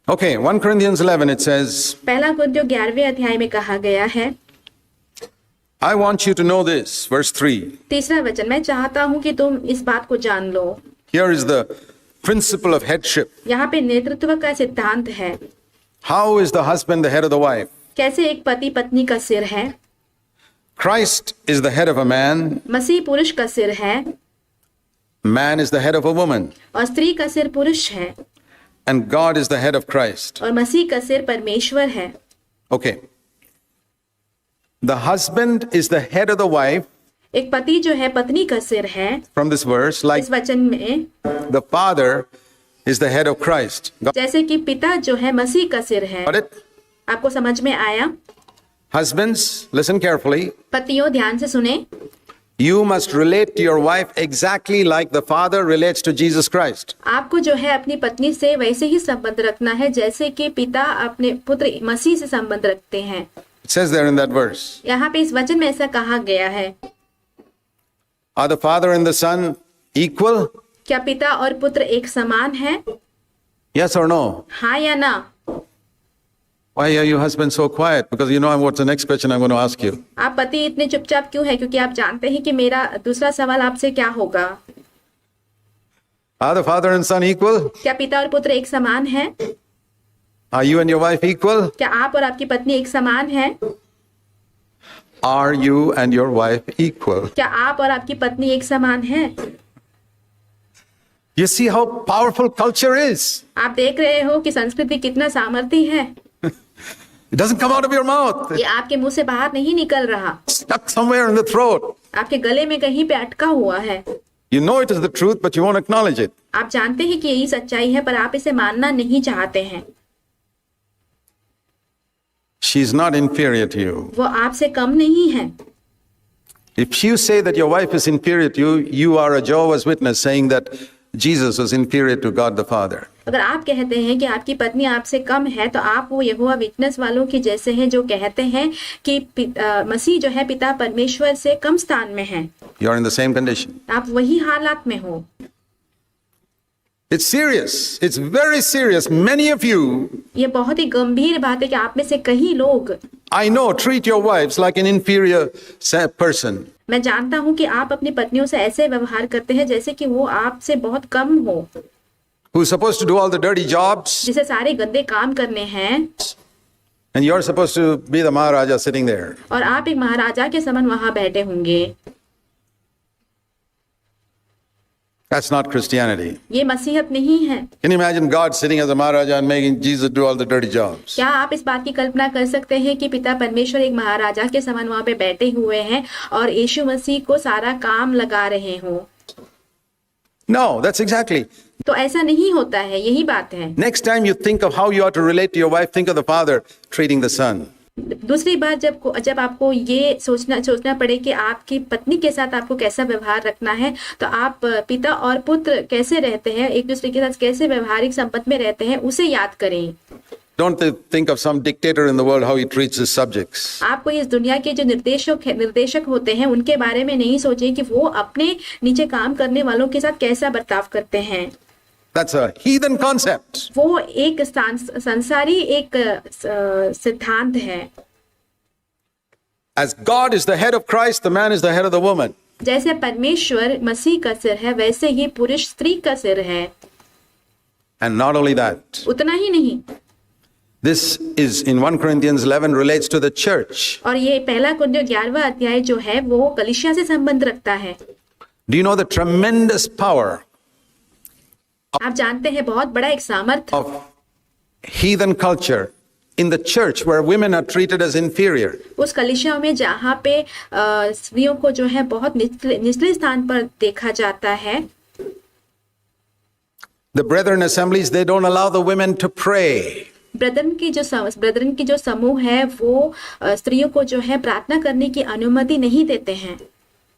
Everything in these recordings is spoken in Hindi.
Okay, 1 Corinthians 11 it says, पहला कुरिन्थियों 11वें अध्याय में कहा गया है, I want you to know this, verse 3. तीसरा वचन, मैं चाहता हूं कि तुम इस बात को जान लो। Here is the principle of headship. यहाँ पे नेतृत्व का सिद्धांत है। How is the husband the head of the wife? कैसे एक पति पत्नी का सिर है। Christ is the head of a man. मसीह पुरुष का सिर है Man is the head of a woman. और स्त्री का सिर पुरुष है And God is the head of Christ. और मसीह का सिर परमेश्वर है। Okay. The husband is the head of the wife. एक पति जो है पत्नी का सिर है। From this verse, like इस वचन में the father is the head of Christ. Got जैसे कि पिता जो है मसीह का सिर है। it? आपको समझ में आया? Husbands, listen carefully. पतियों ध्यान से सुने, You must relate to your wife exactly like the father relates to Jesus Christ. आपको जो है अपनी पत्नी से वैसे ही संबंध रखना है जैसे कि पिता अपने पुत्र मसीह से संबंध रखते हैं। It says there in that verse. यहाँ पे इस वचन में ऐसा कहा गया है। Are the father and the son equal? क्या पिता और पुत्र एक समान है? Yes or no? हाँ या ना? Why are you husband so quiet? Because you know what's the next question I'm going to ask you. आप पति इतने चुपचाप क्यों है? क्योंकि आप जानते हैं कि मेरा दूसरा सवाल आपसे क्या होगा। Are the father and son equal? क्या पिता और पुत्र एक समान है? Are you and your wife equal? क्या आप और आपकी पत्नी एक समान है? Are you and your wife equal? क्या आप और आपकी पत्नी एक समान है? You see how powerful culture is. आप देख रहे हो कि संस्कृति कितना सामर्थ्य है। It doesn't come out of your mouth. ये आपके मुंह से बाहर नहीं निकल रहा, Stuck somewhere in the throat. आपके गले में कहीं पे अटका हुआ है। You know it is the truth, but you won't acknowledge it. आप जानते हैं कि यही सच्चाई है पर आप इसे मानना नहीं चाहते हैं। She's not inferior to you. वो आपसे कम नहीं है। If you say that your wife is inferior to you, you are a Jehovah's Witness saying that Jesus was inferior to God the Father. अगर आप कहते हैं कि आपकी पत्नी आपसे कम है तो आप वो यहोवा विटनेस वालों के जैसे हैं जो कहते हैं कि मसीह जो है पिता परमेश्वर से कम स्थान में है। You are in the same condition. आप वही हालात में हो। It's serious. It's very serious. Many of you, ये बहुत ही गंभीर बात है कि आप में से कई लोग, I know, treat your wives like an inferior person. मैं जानता हूं कि आप अपनी पत्नियों से ऐसे व्यवहार करते हैं जैसे कि वो आपसे बहुत कम हो, Who's supposed to do all the dirty jobs, जिसे सारे गंदे काम करने हैं and you're supposed to be the Maharaja sitting there. और आप एक महाराजा के समान वहां बैठे होंगे। That's not Christianity. ये मसीहत नहीं है। Can you imagine God sitting as a Maharaja and making Jesus do all the dirty jobs? क्या आप इस बात की कल्पना कर सकते हैं कि पिता परमेश्वर एक महाराजा के समान वहां पे बैठे हुए हैं और यीशु मसीह को सारा काम लगा रहे हो? No, that's exactly. तो ऐसा नहीं होता है, यही बात है। Next time you think of how you ought to relate to your wife, think of the father treating the son. दूसरी बार जब आपको ये सोचना पड़े कि आपकी पत्नी के साथ आपको कैसा व्यवहार रखना है, तो आप पिता और पुत्र कैसे रहते हैं, एक दूसरे के साथ कैसे व्यवहारिक संबंध में रहते हैं, उसे याद करें। Don't think of some dictator in the world how he treats his subjects. आपको इस दुनिया के जो निर्देशक होते हैं उनके बारे में नहीं सोचें कि वो अपने नीचे काम करने वालों के साथ कैसा बर्ताव करते हैं। That's a heathen concept. वो एक संसारी एक सिद्धांत है। As God is the head of Christ, the man is the head of the woman. जैसे परमेश्वर मसीह का सिर है वैसे ही पुरुष स्त्री का सिर है। And not only that, उतना ही नहीं, this is in 1 Corinthians 11 relates to the church. और ये पहला कुरिन्थियों 11वां अध्याय जो है वो कलीसिया से संबंध रखता है। Do you know the tremendous power आप जानते हैं बहुत बड़ा एक सामर्थ्य of heathen culture in the church where women are treated as inferior? उस कलीसिया में जहाँ पे स्त्रियों को जो है बहुत निचले स्थान पर देखा जाता है। The brethren assemblies, they don't allow the women to pray. Brethren की जो समूह है वो स्त्रियों को जो है प्रार्थना करने की अनुमति नहीं देते हैं।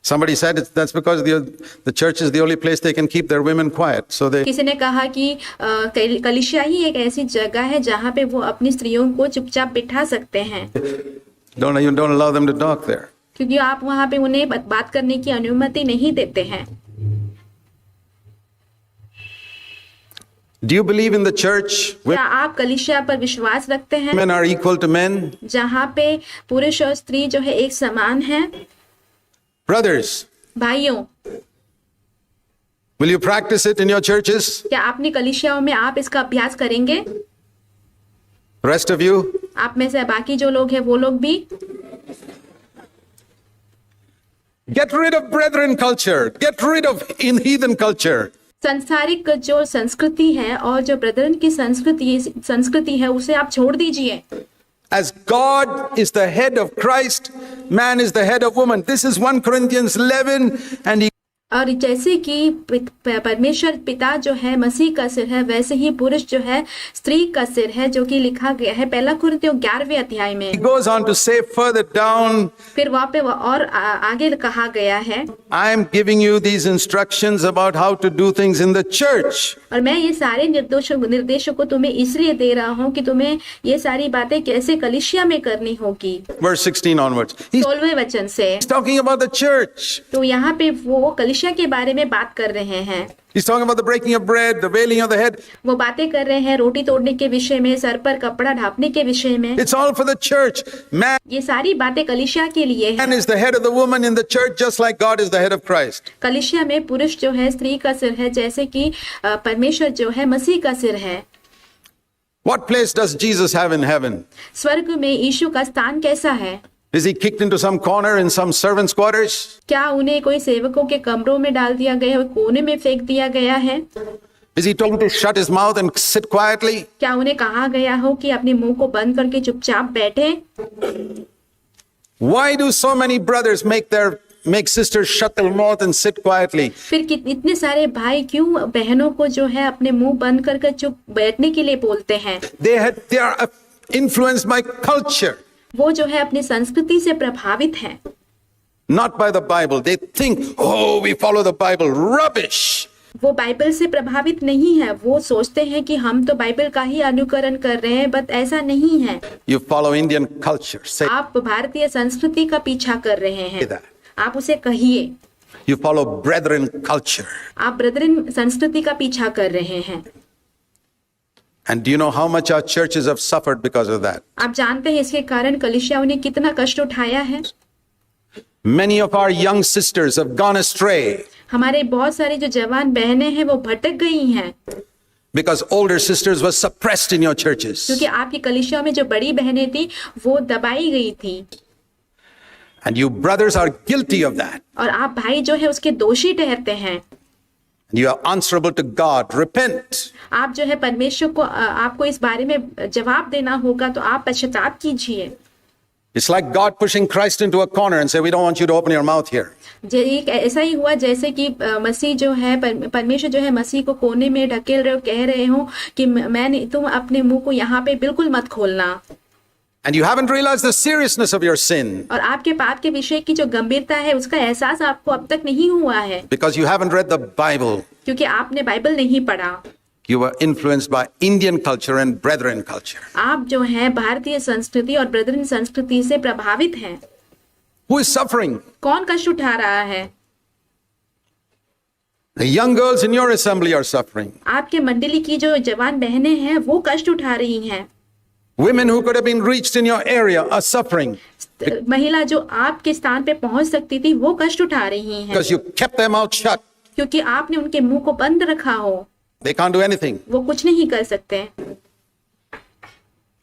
Somebody said that's because the church is the only place they can keep their women quiet. So they किसी ने कहा कि कलीसिया ही एक ऐसी जगह है जहाँ पे वो अपनी स्त्रियों को चुपचाप बिठा सकते हैं। don't allow them to talk there. क्योंकि आप वहाँ पे उन्हें बात करने की अनुमति नहीं देते हैं। Do you believe in the church क्या आप कलीसिया पर विश्वास रखते हैं women are equal to men? जहाँ पे पुरुष और स्त्री जो है एक समान है? Brothers, भाइयों, will you practice it in your churches? क्या अपनी कलीसियाओं में आप इसका अभ्यास करेंगे? Rest of you? आप में से बाकी जो लोग हैं वो लोग भी? Get rid of brethren culture. Get rid of heathen culture. सांसारिक जो संस्कृति है और जो ब्रदरन की संस्कृति है उसे आप छोड़ दीजिए। As God is the head of Christ, man is the head of woman. This is 1 Corinthians 11, and he और जैसे कि परमेश्वर पिता जो है मसीह का सिर है, वैसे ही पुरुष जो है स्त्री का सिर है, जो कि लिखा गया है 1 कुरिन्थियों 11वें अध्याय में। goes on to say further down, फिर वहाँ पे और आगे कहा गया है, I am giving you these instructions about how to do things in the church. और मैं ये सारे निर्देशों को तुम्हें इसलिए दे रहा हूँ कि तुम्हें ये सारी बातें कैसे कलीसिया में करनी होगी। Verse 16 onwards. He's 16वें वचन से। talking about the church. तो यहाँ पे वो कलीसिया के बारे में बात कर रहे हैं। He's talking about the breaking of bread, the veiling of the head. वो बातें कर रहे हैं रोटी तोड़ने के विषय में, सर पर कपड़ा ढापने के विषय में। It's all for the church. Man ये सारी बातें कलीसिया के लिए है। is the head of the woman in the church, just like God is the head of Christ. कलीसिया में पुरुष जो है स्त्री का सिर है, जैसे कि परमेश्वर जो है मसीह का सिर है। What place does Jesus have in heaven? स्वर्ग में यीशु का स्थान कैसा है? Is he kicked into some corner in some servants' quarters? क्या उन्हें कोई सेवकों के कमरों में डाल दिया गया है, कोने में फेंक दिया गया है? Is he told to shut his mouth and sit quietly? क्या उन्हें कहा गया हो कि अपने मुंह को बंद करके चुपचाप बैठे? Why do so many brothers make sisters shut their mouth and sit quietly? फिर इतने सारे भाई क्यों बहनों को जो है अपने मुंह बंद करके चुप बैठने के लिए बोलते हैं? They are influenced by culture, वो जो है अपनी संस्कृति से प्रभावित हैं, not by the Bible. They think, oh, we follow the Bible. Rubbish. वो बाइबल से प्रभावित नहीं है। वो सोचते हैं कि हम तो बाइबल का ही अनुकरण कर रहे हैं, बट ऐसा नहीं है। You follow Indian culture. Say आप भारतीय संस्कृति का पीछा कर रहे हैं। that. आप उसे कहिए। You follow brethren culture. आप ब्रदरन संस्कृति का पीछा कर रहे हैं। And do you know how much our churches have suffered because of that? आप जानते हैं इसके कारण कलीसियाओं ने कितना कष्ट उठाया है? Many of our young sisters have gone astray हमारे बहुत सारी जो जवान बहनें हैं वो भटक गई हैं, because older sisters were suppressed in your churches. क्योंकि आपकी कलीसियाओं में जो बड़ी बहनें थी वो दबाई गई थी। And you brothers are guilty of that. और आप भाई जो है उसके दोषी ठहरते हैं। You are answerable to God. Repent. आप जो है परमेश्वर को आपको इस बारे में जवाब देना होगा, तो आप पश्चाताप कीजिए। It's like God pushing Christ into a corner and say, we don't want you to open your mouth here. ऐसा ही हुआ जैसे कि मसीह जो है परमेश्वर जो है मसीह को कोने में ढकेल रहे हो, कह रहे हो कि तुम अपने मुंह को यहाँ पे बिल्कुल मत खोलना। And you haven't realized the seriousness of your sin और आपके पाप के विषय की जो गंभीरता है उसका एहसास आपको अब तक नहीं हुआ है, because you haven't read the Bible. क्योंकि आपने बाइबल नहीं पढ़ा। You were influenced by Indian culture and brethren culture. आप जो है भारतीय संस्कृति और ब्रदरन संस्कृति से प्रभावित हैं। Who is suffering? कौन कष्ट उठा रहा है? The young girls in your assembly are suffering. आपके मंडली की जो जवान बहनें हैं वो कष्ट उठा रही हैं। Women who could have been reached in your area are suffering महिला जो आपके स्थान पे पहुंच सकती थी वो कष्ट उठा रही हैं, because you kept their mouth shut. क्योंकि आपने उनके मुंह को बंद रखा हो। They can't do anything वो कुछ नहीं कर सकते,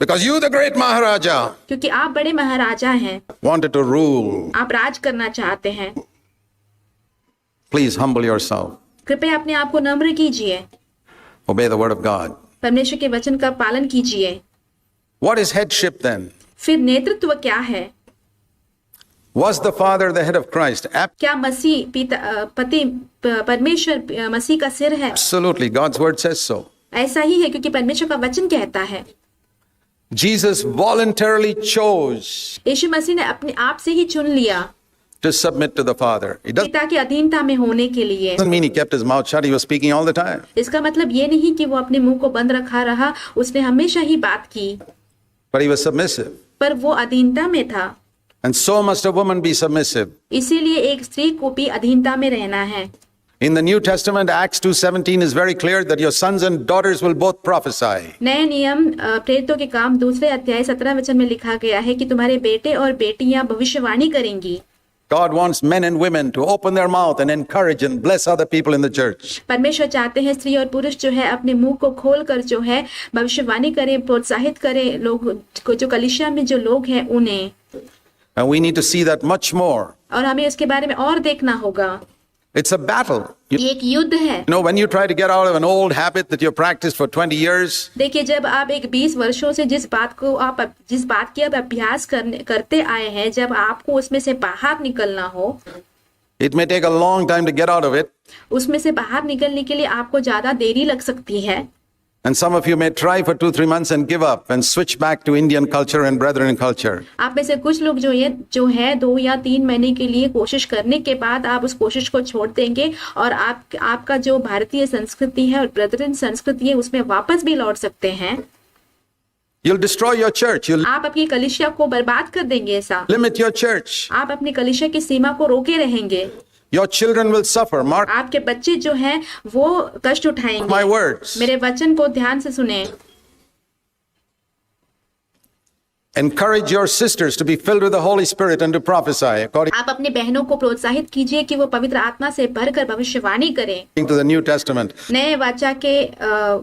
because you, the great Maharaja, क्योंकि आप बड़े महाराजा हैं, wanted to rule. आप राज करना चाहते हैं। Please humble yourself. कृपया अपने आप को नम्र कीजिए, Obey the word of God. परमेश्वर के वचन का पालन कीजिए। What is headship then? फिर नेतृत्व क्या है? Was the Father the head of Christ? क्या मसीह पति परमेश्वर मसीह का सिर है? Absolutely. God's word says so. ऐसा ही है, क्योंकि परमेश्वर का वचन कहता है। Jesus voluntarily chose यीशु मसीह ने अपने आप से ही चुन लिया to submit to the Father. It पिता की अधीनता में होने के लिए। doesn't mean he kept his mouth shut. He was speaking all the time. इसका मतलब ये नहीं कि वो अपने मुंह को बंद रखा रहा, उसने हमेशा ही बात की, But he was submissive. पर वो अधीनता में था। And so must a woman be submissive. इसीलिए एक स्त्री को भी अधीनता में रहना है। In the New Testament, Acts 2:17 is very clear that your sons and daughters will both prophesy. नए नियम प्रेरितों के काम 2 अध्याय 17 वचन में लिखा गया है कि तुम्हारे बेटे और बेटियां भविष्यवाणी करेंगी। God wants men and women to open their mouth and encourage and bless other people in the church. परमेश्वर चाहते हैं स्त्री और पुरुष जो है अपने मुंह को खोलकर जो है भविष्यवाणी करें, प्रोत्साहित करें लोग को, जो कलीसिया में जो लोग हैं उन्हें। And we need to see that much more. और हमें इसके बारे में और देखना होगा। It's a battle. ये एक युद्ध है। When you try to get out of an old habit that you've practiced for 20 years, देखिए, जब आप एक 20 वर्षों से जिस बात की आप अभ्यास करते आए हैं, जब आपको उसमें से बाहर निकलना हो, it may take a long time to get out of it. उसमें से बाहर निकलने के लिए आपको ज्यादा देरी लग सकती है। And some of you may try for 2-3 months and give up and switch back to Indian culture and brethren culture. आप में से कुछ लोग जो है 2 या 3 महीने के लिए कोशिश करने के बाद आप उस कोशिश को छोड़ देंगे और आपका जो भारतीय संस्कृति है और ब्रदरन संस्कृति है उसमें वापस भी लौट सकते हैं। You'll destroy your church. You'll आप अपनी कलीसिया को बर्बाद कर देंगे। ऐसा limit your church. आप अपनी कलीसिया की सीमा को रोके रहेंगे। Your children will suffer. Mark आपके बच्चे जो हैं वो कष्ट उठाएंगे। my words. मेरे वचन को ध्यान से सुने। Encourage your sisters to be filled with the Holy Spirit and to prophesy according आप अपने बहनों को प्रोत्साहित कीजिए कि वो पवित्र आत्मा से भरकर भविष्यवाणी करें। to the New Testament. नए वाचा के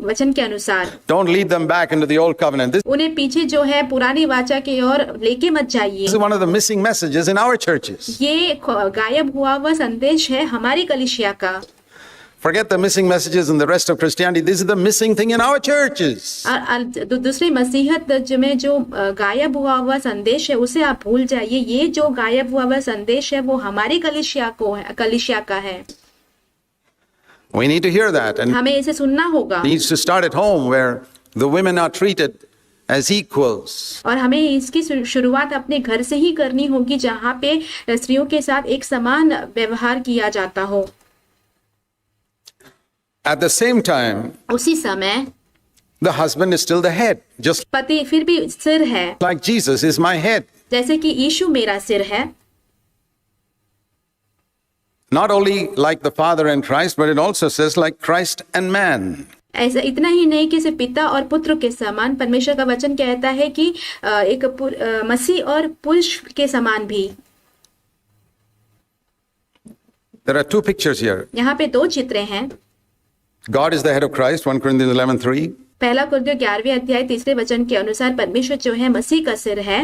वचन के अनुसार। Don't lead them back into the old covenant. This उन्हें पीछे जो है पुरानी वाचा की ओर लेके मत जाइए। is one of the missing messages in our churches. ये गायब हुआ हुआ संदेश है हमारी कलीसिया का। Forget the missing messages in the rest of Christianity. This is the missing thing in our churches. दूसरी मसीहत में जो गायब हुआ संदेश है उसे आप भूल जाइए। ये जो गायब हुआ संदेश है वो हमारी कलीसिया का है। We need to hear that, and हमें इसे सुनना होगा। it needs to start at home where the women are treated as equals. और हमें इसकी शुरुआत अपने घर से ही करनी होगी जहाँ पे स्त्रियों के साथ एक समान व्यवहार किया जाता हो। At the same time, उसी समय the husband is still the head, just पति फिर भी सिर है, like Jesus is my head. जैसे कि यीशु मेरा सिर है। Not only like the Father and Christ, but it also says like Christ and man. ऐसा इतना ही नहीं कि सिर्फ पिता और पुत्र के समान, परमेश्वर का वचन कहता है कि एक मसीह और पुरुष के समान भी। There are two pictures here. यहाँ पे 2 चित्र हैं। God is the head of Christ, 1 Corinthians 11:3. पहला कुरिन्थियों 11वें अध्याय 3 वचन के अनुसार परमेश्वर जो है मसीह का सिर है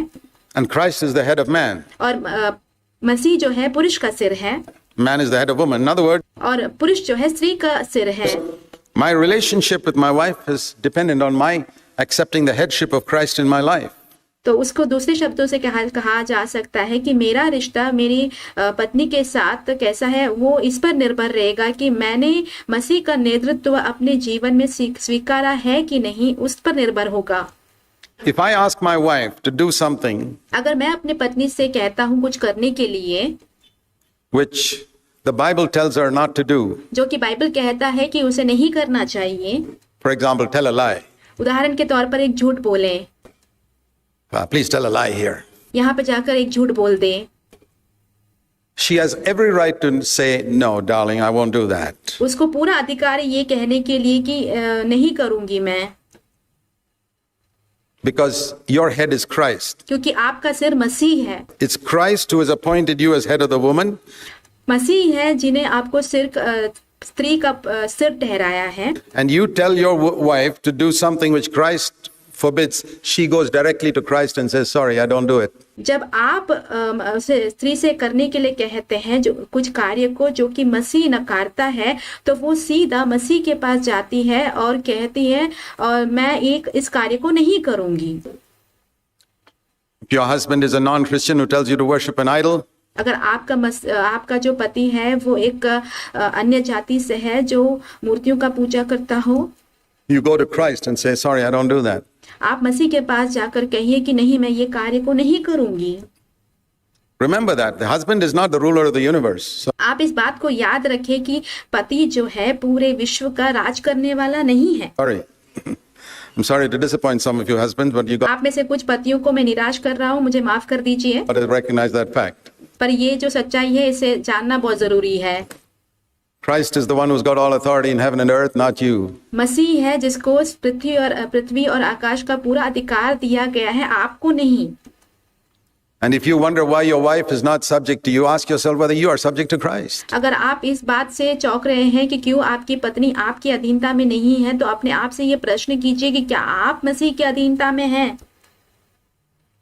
And Christ is the head of man. और मसीह जो है पुरुष का सिर है Man is the head of woman. In other words, और पुरुष जो है स्त्री का सिर है। my relationship with my wife is dependent on my accepting the headship of Christ in my life. तो उसको दूसरे शब्दों से कहा जा सकता है कि मेरा रिश्ता मेरी पत्नी के साथ कैसा है वो इस पर निर्भर रहेगा कि मैंने मसीह का नेतृत्व अपने जीवन में स्वीकारा है कि नहीं, उस पर निर्भर होगा। If I ask my wife to do something अगर मैं अपने पत्नी से कहता हूँ कुछ करने के लिए which the Bible tells her not to do, जो कि बाइबल कहता है कि उसे नहीं करना चाहिए, for example, tell a lie. उदाहरण के तौर पर एक झूठ बोले, Please tell a lie here. यहाँ पे जाकर एक झूठ बोल दे, She has every right to say, no, darling, I won't do that. उसको पूरा अधिकार है ये कहने के लिए कि नहीं करूंगी मैं, Because your head is Christ. क्योंकि आपका सिर मसीह है। It's Christ who has appointed you as head of the woman. मसीह है जिन्हें आपको स्त्री का सिर ठहराया है। And you tell your wife to do something which Christ forbids. She goes directly to Christ and says, sorry, I don't do it. जब आप स्त्री से करने के लिए कहते हैं जो कुछ कार्य को जो कि मसीह नकारता है, तो वो सीधा मसीह के पास जाती है और कहती है और मैं इस कार्य को नहीं करूंगी। If your husband is a non-Christian who tells you to worship an idol, अगर आपका जो पति है वो एक अन्य जाति से है जो मूर्तियों का पूजा करता हो, you go to Christ and say, sorry, I don't do that. आप मसीह के पास जाकर कहिए कि नहीं, मैं ये कार्य को नहीं करूंगी। Remember that the husband is not the ruler of the universe. So आप इस बात को याद रखें कि पति जो है पूरे विश्व का राज करने वाला नहीं है। sorry. I'm sorry to disappoint some of you husbands, but you got आप में से कुछ पतियों को मैं निराश कर रहा हूँ, मुझे माफ कर दीजिए, to recognize that fact. पर ये जो सच्चाई है इसे जानना बहुत जरूरी है। Christ is the one who's got all authority in heaven and earth, not you. मसीह है जिसको इस पृथ्वी और आकाश का पूरा अधिकार दिया गया है, आपको नहीं। And if you wonder why your wife is not subject to you, ask yourself whether you are subject to Christ. अगर आप इस बात से चौंक रहे हैं कि क्यों आपकी पत्नी आपकी अधीनता में नहीं है, तो अपने आप से ये प्रश्न कीजिए कि क्या आप मसीह की अधीनता में हैं?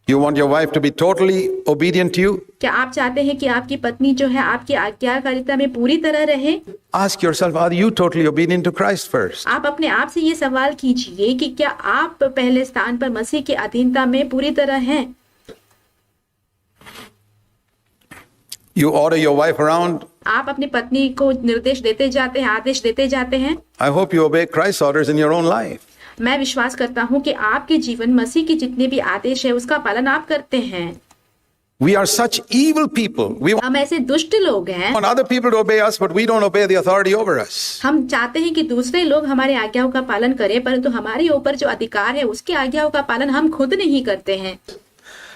You want your wife to be totally obedient to you? क्या आप चाहते हैं कि आपकी पत्नी जो है आपकी आज्ञाकारिता में पूरी तरह रहे? Ask yourself, are you totally obedient to Christ first? आप अपने आप से ये सवाल कीजिए कि क्या आप पहले स्थान पर मसीह की अधीनता में पूरी तरह हैं? You order your wife around. आप अपनी पत्नी को निर्देश देते जाते हैं, आदेश देते जाते हैं। I hope you obey Christ's orders in your own life. मैं विश्वास करता हूँ कि आपके जीवन मसीह के जितने भी आदेश है उसका पालन आप करते हैं। We are such evil people. We हम ऐसे दुष्ट लोग हैं। want other people to obey us, but we don't obey the authority over us. हम चाहते हैं कि दूसरे लोग हमारे आज्ञाओं का पालन करें, परंतु हमारे ऊपर जो अधिकार है उसकी आज्ञाओं का पालन हम खुद नहीं करते हैं।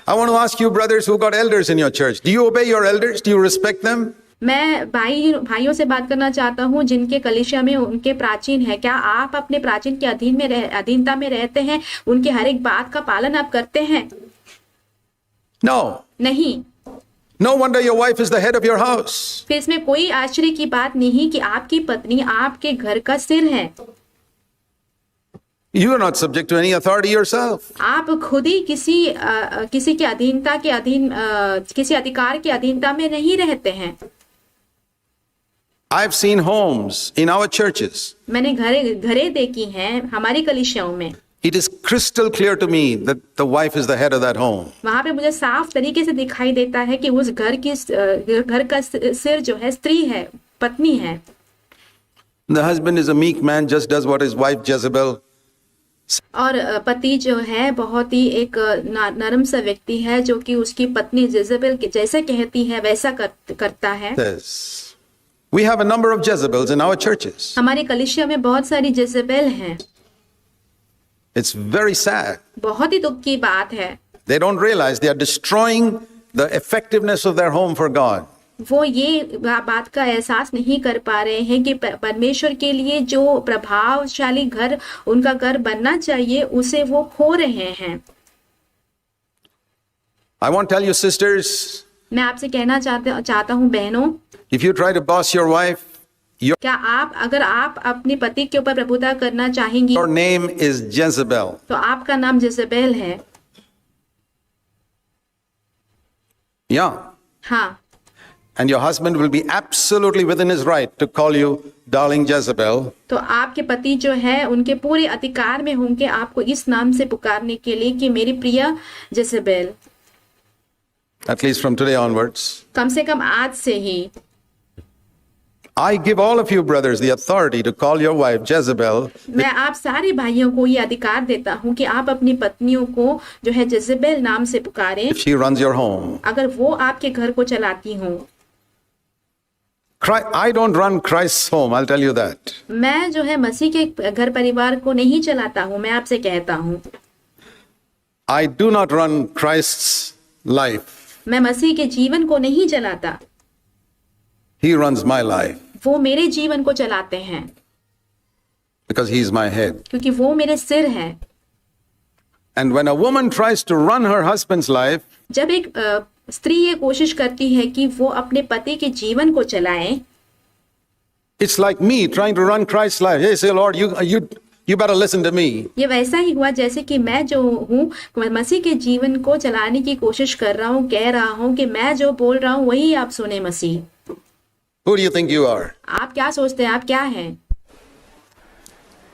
I want to ask you, brothers who got elders in your church, do you obey your elders? Do you respect them? मैं भाइयों से बात करना चाहता हूँ जिनके कलीसिया में उनके प्राचीन है, क्या आप अपने प्राचीन के अधीनता में रहते हैं? उनके हर एक बात का पालन आप करते हैं? No. नहीं। No wonder your wife is the head of your house. फिर इसमें कोई आश्चर्य की बात नहीं कि आपकी पत्नी आपके घर का सिर है। You are not subject to any authority yourself. आप खुद ही किसी के अधीनता के अधीन किसी अधिकार के अधीनता में नहीं रहते हैं। I've seen homes in our churches. मैंने घरें देखी हैं हमारी कलीसियाओं में। It is crystal clear to me that the wife is the head of that home. वहां पे मुझे साफ तरीके से दिखाई देता है कि उस घर का सिर जो है स्त्री है, पत्नी है। The husband is a meek man, just does what his wife Jezebel. और पति जो है बहुत ही एक नरम सा व्यक्ति है जो कि उसकी पत्नी जेजेबेल जैसे कहती है वैसा करता है। Says. We have a number of Jezebels in our churches. हमारी कलीसिया में बहुत सारी जेजेबेल हैं। It's very sad. बहुत ही दुख की बात है। They don't realize they are destroying the effectiveness of their home for God. वो ये बात का एहसास नहीं कर पा रहे हैं कि परमेश्वर के लिए जो प्रभावशाली घर उनका घर बनना चाहिए उसे वो खो रहे हैं। I want to tell you, sisters, मैं आपसे कहना चाहता हूँ बहनों, if you try to boss your wife, क्या अगर आप अपने पति के ऊपर प्रभुता करना चाहेंगी, your name is Jezebel. तो आपका नाम जेजेबेल है। Yeah. हाँ। And your husband will be absolutely within his right to call you darling Jezebel. तो आपके पति जो है उनके पूरे अधिकार में होंगे आपको इस नाम से पुकारने के लिए कि मेरी प्रिय Jezebel. At least from today onwards. कम से कम आज से ही। I give all of you brothers the authority to call your wife Jezebel. मैं आप सारे भाइयों को ये अधिकार देता हूँ कि आप अपनी पत्नियों को जो है जेजेबेल नाम से पुकारें, If she runs your home. अगर वो आपके घर को चलाती हों। I don't run Christ's home, I'll tell you that. मैं जो है मसीह के घर परिवार को नहीं चलाता हूँ, मैं आपसे कहता हूँ। I do not run Christ's life. मैं मसीह के जीवन को नहीं चलाता। He runs my life. वो मेरे जीवन को चलाते हैं। Because he is my head. क्योंकि वो मेरे सिर हैं। And when a woman tries to run her husband's life, जब एक स्त्री ये कोशिश करती है कि वो अपने पति के जीवन को चलाए, it's like me trying to run Christ's life. Hey, say, Lord, you better listen to me. ये वैसा ही हुआ जैसे कि मैं जो हूँ मसीह के जीवन को चलाने की कोशिश कर रहा हूँ, कह रहा हूँ कि मैं जो बोल रहा हूँ वही आप सुने मसीह। Who do you think you are? आप क्या सोचते हैं, आप क्या हैं?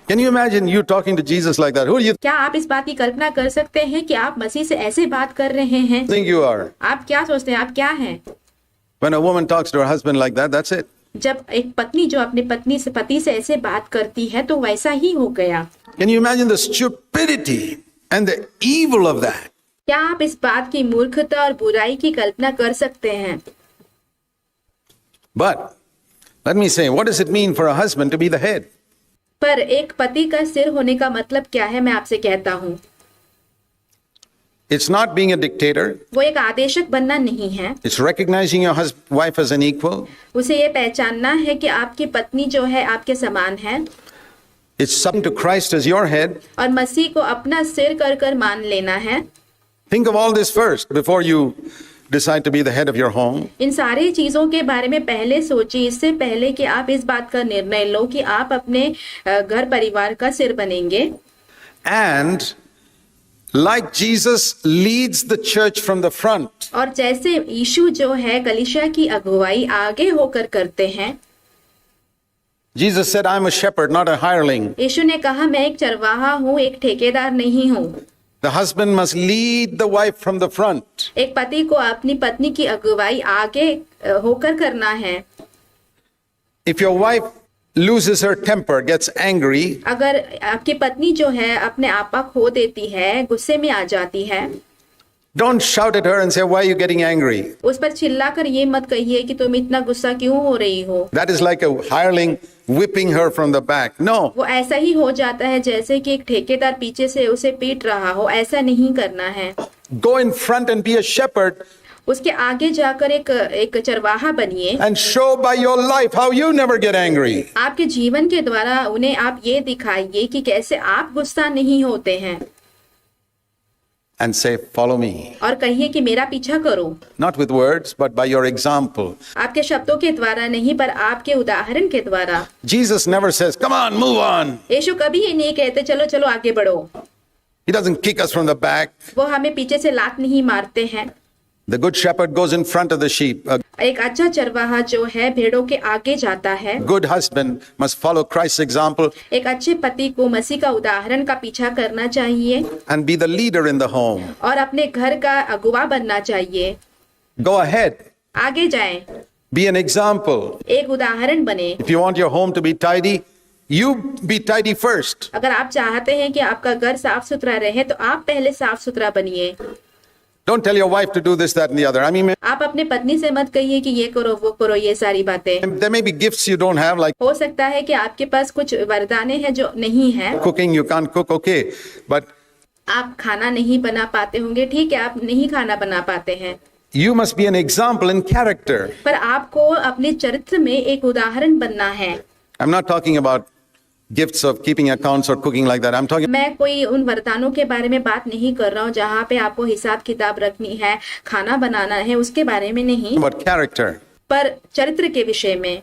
Can you imagine you talking to Jesus like that? Who do you क्या आप इस बात की कल्पना कर सकते हैं कि आप मसीह से ऐसे बात कर रहे हैं? think you are? आप क्या सोचते हैं, आप क्या हैं? When a woman talks to her husband like that, that's it. जब एक पत्नी जो अपने पति से ऐसे बात करती है तो वैसा ही हो गया। Can you imagine the stupidity and the evil of that? क्या आप इस बात की मूर्खता और बुराई की कल्पना कर सकते हैं? But let me say, what does it mean for a husband to be the head? पर एक पति का सिर होने का मतलब क्या है, मैं आपसे कहता हूँ। It's not being a dictator. वो एक आदेशक बनना नहीं है। It's recognizing your wife as an equal. उसे ये पहचानना है कि आपकी पत्नी जो है आपके समान है, It's submitting to Christ as your head. और मसीह को अपना सिर कर कर मान लेना है। Think of all this first before you decide to be the head of your home. इन सारी चीजों के बारे में पहले सोचिए, इससे पहले कि आप इस बात का निर्णय लो कि आप अपने घर परिवार का सिर बनेंगे। And like Jesus leads the church from the front, और जैसे यीशु जो है कलीसिया की अगुवाई आगे होकर करते हैं। Jesus said, I'm a shepherd, not a hireling. यीशु ने कहा मैं एक चरवाहा हूँ, एक ठेकेदार नहीं हूँ। The husband must lead the wife from the front. एक पति को अपनी पत्नी की अगुवाई आगे होकर करना है। If your wife loses her temper, gets angry, अगर आपकी पत्नी जो है अपने आपा खो देती है, गुस्से में आ जाती है, don't shout at her and say, why are you getting angry? उस पर चिल्लाकर ये मत कहिए कि तुम इतना गुस्सा क्यों हो रही हो। That is like a hireling whipping her from the back. No. वो ऐसा ही हो जाता है जैसे कि एक ठेकेदार पीछे से उसे पीट रहा हो, ऐसा नहीं करना है। Go in front and be a shepherd उसके आगे जाकर एक चरवाहा बनिए, and show by your life how you never get angry. आपके जीवन के द्वारा उन्हें आप ये दिखाइए कि कैसे आप गुस्सा नहीं होते हैं, And say, follow me. और कहिए कि मेरा पीछा करो। Not with words, but by your example. आपके शब्दों के द्वारा नहीं, पर आपके उदाहरण के द्वारा। Jesus never says, come on, move on. यीशु कभी ये नहीं कहते चलो चलो आगे बढ़ो। He doesn't kick us from the back. वो हमें पीछे से लात नहीं मारते हैं। The good shepherd goes in front of the sheep. A एक अच्छा चरवाहा जो है भेड़ों के आगे जाता है। good husband must follow Christ's example एक अच्छे पति को मसीह का उदाहरण का पीछा करना चाहिए and be the leader in the home. और अपने घर का अगुवा बनना चाहिए। Go ahead. आगे जाएं, Be an example. एक उदाहरण बने। If you want your home to be tidy, you be tidy first. अगर आप चाहते हैं कि आपका घर साफ सुथरा रहे तो आप पहले साफ सुथरा बनिए। Don't tell your wife to do this, that, and the other. I mean, आप अपने पत्नी से मत कहिए कि ये करो वो करो, ये सारी बातें। there may be gifts you don't have, like हो सकता है कि आपके पास कुछ वरदाने हैं जो नहीं है। cooking, you can't cook, okay. But आप खाना नहीं बना पाते होंगे, ठीक है, आप नहीं खाना बना पाते हैं, you must be an example in character. पर आपको अपने चरित्र में एक उदाहरण बनना है। I'm not talking about gifts of keeping accounts or cooking like that. I'm talking मैं कोई उन वरदानों के बारे में बात नहीं कर रहा हूँ जहाँ पे आपको हिसाब किताब रखनी है, खाना बनाना है, उसके बारे में नहीं, about character. पर चरित्र के विषय में।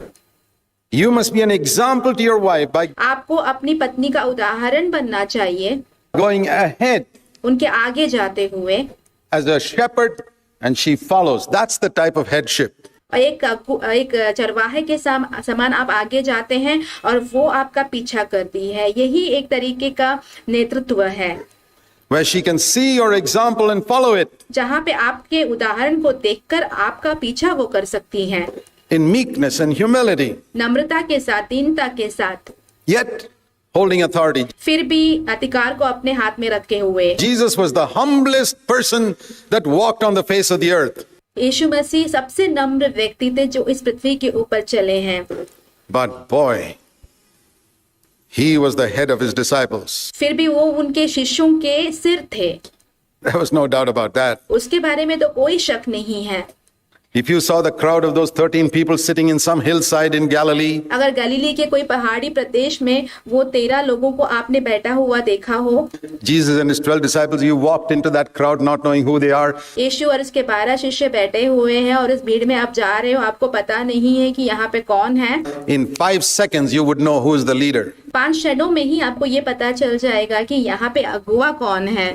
You must be an example to your wife by आपको अपनी पत्नी का उदाहरण बनना चाहिए, going ahead उनके आगे जाते हुए। as a shepherd and she follows. That's the type of headship. और एक चरवाहे के समान आप आगे जाते हैं और वो आपका पीछा करती है। यही एक तरीके का नेतृत्व है, Where she can see your example and follow it जहाँ पे आपके उदाहरण को देखकर आपका पीछा वो कर सकती हैं, in meekness and humility, नम्रता के साथ, दीनता के साथ, yet holding authority. फिर भी अधिकार को अपने हाथ में रखे हुए। Jesus was the humblest person that walked on the face of the earth. यीशु मसीह सबसे नम्र व्यक्ति थे जो इस पृथ्वी के ऊपर चले हैं, But boy, he was the head of his disciples. फिर भी वो उनके शिष्यों के सिर थे, There was no doubt about that. उसके बारे में तो कोई शक नहीं है। If you saw the crowd of those 13 people sitting in some hillside in Galilee, अगर गलीली के कोई पहाड़ी प्रदेश में वो 13 लोगों को आपने बैठा हुआ देखा हो, Jesus and his 12 disciples, you walked into that crowd not knowing who they are. यीशु और उसके 12 शिष्य बैठे हुए हैं और इस भीड़ में आप जा रहे हो, आपको पता नहीं है कि यहाँ पे कौन है। In 5 seconds, you would know who is the leader. 5 क्षणों में ही आपको ये पता चल जाएगा कि यहाँ पे अगुवा कौन है।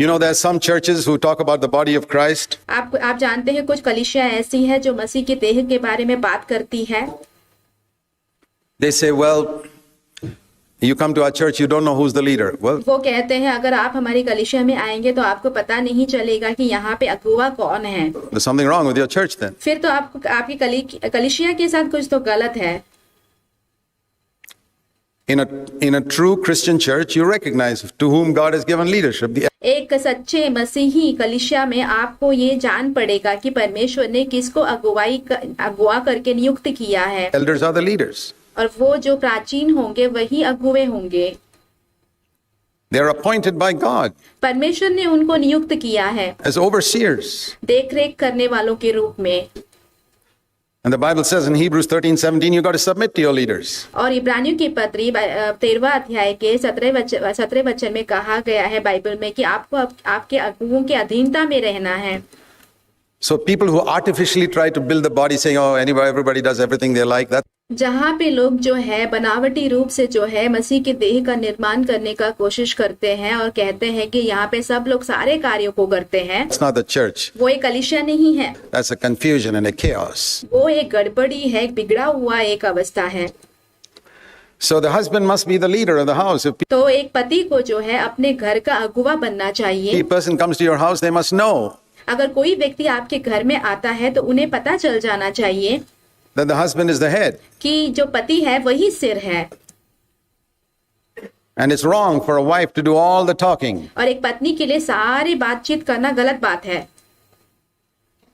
You know, there are some churches who talk about the body of Christ. आप जानते हैं कुछ कलीसिया ऐसी है जो मसीह के देह के बारे में बात करती है। They say, well, you come to our church, you don't know who's the leader. Well, वो कहते हैं अगर आप हमारी कलीसिया में आएंगे तो आपको पता नहीं चलेगा कि यहाँ पे अगुवा कौन है। there's something wrong with your church then. फिर तो आपको आपकी कलीसिया के साथ कुछ तो गलत है। In a true Christian church, you recognize to whom God has given leadership. The एक सच्चे मसीही कलीसिया में आपको ये जान पड़ेगा कि परमेश्वर ने किसको अगुवा करके नियुक्त किया है, elders are the leaders. और वो जो प्राचीन होंगे वही अगुवे होंगे। They are appointed by God परमेश्वर ने उनको नियुक्त किया है as overseers. देखरेख करने वालों के रूप में। And the Bible says in Hebrews 13:17, you got to submit to your leaders. और इब्रानियों की पत्री 13वां अध्याय के 17 वचन में कहा गया है बाइबल में कि आपको आपके अगुओं के अधीनता में रहना है। So people who artificially try to build the body saying, oh, anyway, everybody does everything they like, that जहाँ पे लोग जो है बनावटी रूप से जो है मसीह के देह का निर्माण करने का कोशिश करते हैं और कहते हैं कि यहाँ पे सब लोग सारे कार्यों को करते हैं, it's not the church. वो एक कलीसिया नहीं है, That's a confusion and a chaos. वो एक गड़बड़ी है, एक बिगड़ा हुआ एक अवस्था है। So the husband must be the leader of the house. If तो एक पति को जो है अपने घर का अगुवा बनना चाहिए। a person comes to your house, they must know अगर कोई व्यक्ति आपके घर में आता है तो उन्हें पता चल जाना चाहिए that the husband is the head. कि जो पति है वही सिर है। And it's wrong for a wife to do all the talking. और एक पत्नी के लिए सारी बातचीत करना गलत बात है।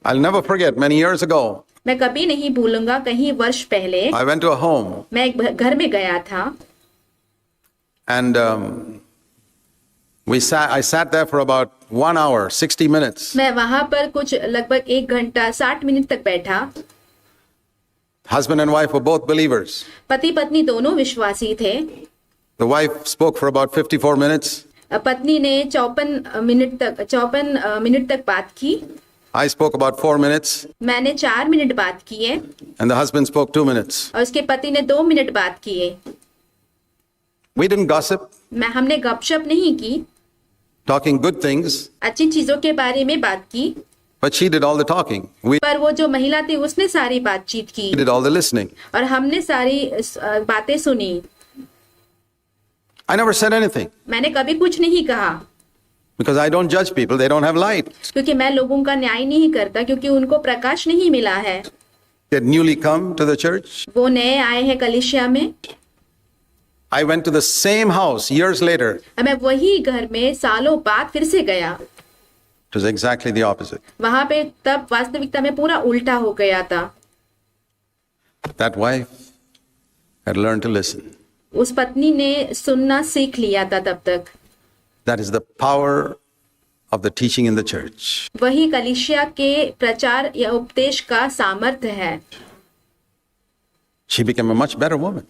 I'll never forget, many years ago, मैं कभी नहीं भूलूंगा, कहीं वर्ष पहले I went to a home मैं एक घर में गया था and I sat there for about 1 hour, 60 minutes. मैं वहां पर कुछ लगभग 1 घंटा 60 मिनट तक बैठा। Husband and wife were both believers. पति पत्नी दोनों विश्वासी थे। The wife spoke for about 54 minutes. पत्नी ने 54 मिनट तक बात की। I spoke about 4 minutes. मैंने 4 मिनट बात किए And the husband spoke 2 minutes. और उसके पति ने 2 मिनट बात किए। We didn't gossip, हमने गपशप नहीं की, talking good things, अच्छी चीजों के बारे में बात की, but she did all the talking. We पर वो जो महिला थी उसने सारी बातचीत की did all the listening. और हमने सारी बातें सुनी। I never said anything मैंने कभी कुछ नहीं कहा because I don't judge people. They don't have light. क्योंकि मैं लोगों का न्याय नहीं करता, क्योंकि उनको प्रकाश नहीं मिला है। They had newly come to the church. वो नए आए हैं कलीसिया में। I went to the same house years later. मैं वही घर में सालों बाद फिर से गया। It was exactly the opposite. वहां पे तब वास्तविकता में पूरा उल्टा हो गया था। That wife had learned to listen. उस पत्नी ने सुनना सीख लिया था तब तक। That is the power of the teaching in the church. वही कलीसिया के प्रचार या उपदेश का सामर्थ्य है। She became a much better woman.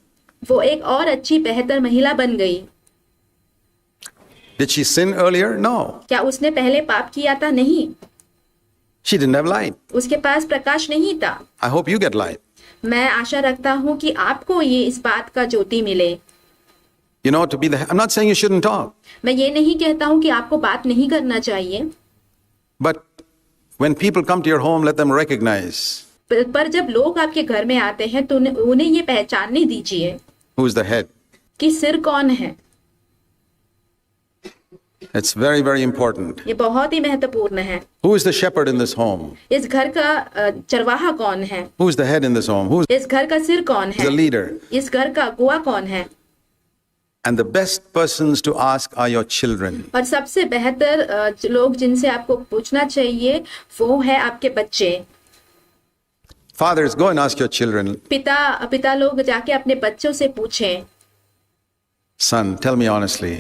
वो एक और अच्छी बेहतर महिला बन गई। Did she sin earlier? No. क्या उसने पहले पाप किया था? नहीं। She didn't have light. उसके पास प्रकाश नहीं था। I hope you get light. मैं आशा रखता हूँ कि आपको ये इस बात का ज्योति मिले। You know, to be the, I'm not saying you shouldn't talk, मैं ये नहीं कहता हूँ कि आपको बात नहीं करना चाहिए, but when people come to your home, let them recognize पर जब लोग आपके घर में आते हैं तो उन्हें ये पहचानने दीजिए who's the head. कि सिर कौन है। It's very, very important. ये बहुत ही महत्वपूर्ण है। Who is the shepherd in this home? इस घर का चरवाहा कौन है? Who is the head in this home? Who's इस घर का सिर कौन है? the leader? इस घर का अगुवा कौन है? And the best persons to ask are your children. और सबसे बेहतर लोग जिनसे आपको पूछना चाहिए वो है आपके बच्चे। Fathers, go and ask your children, पिता लोग जाके अपने बच्चों से पूछें, son, tell me honestly,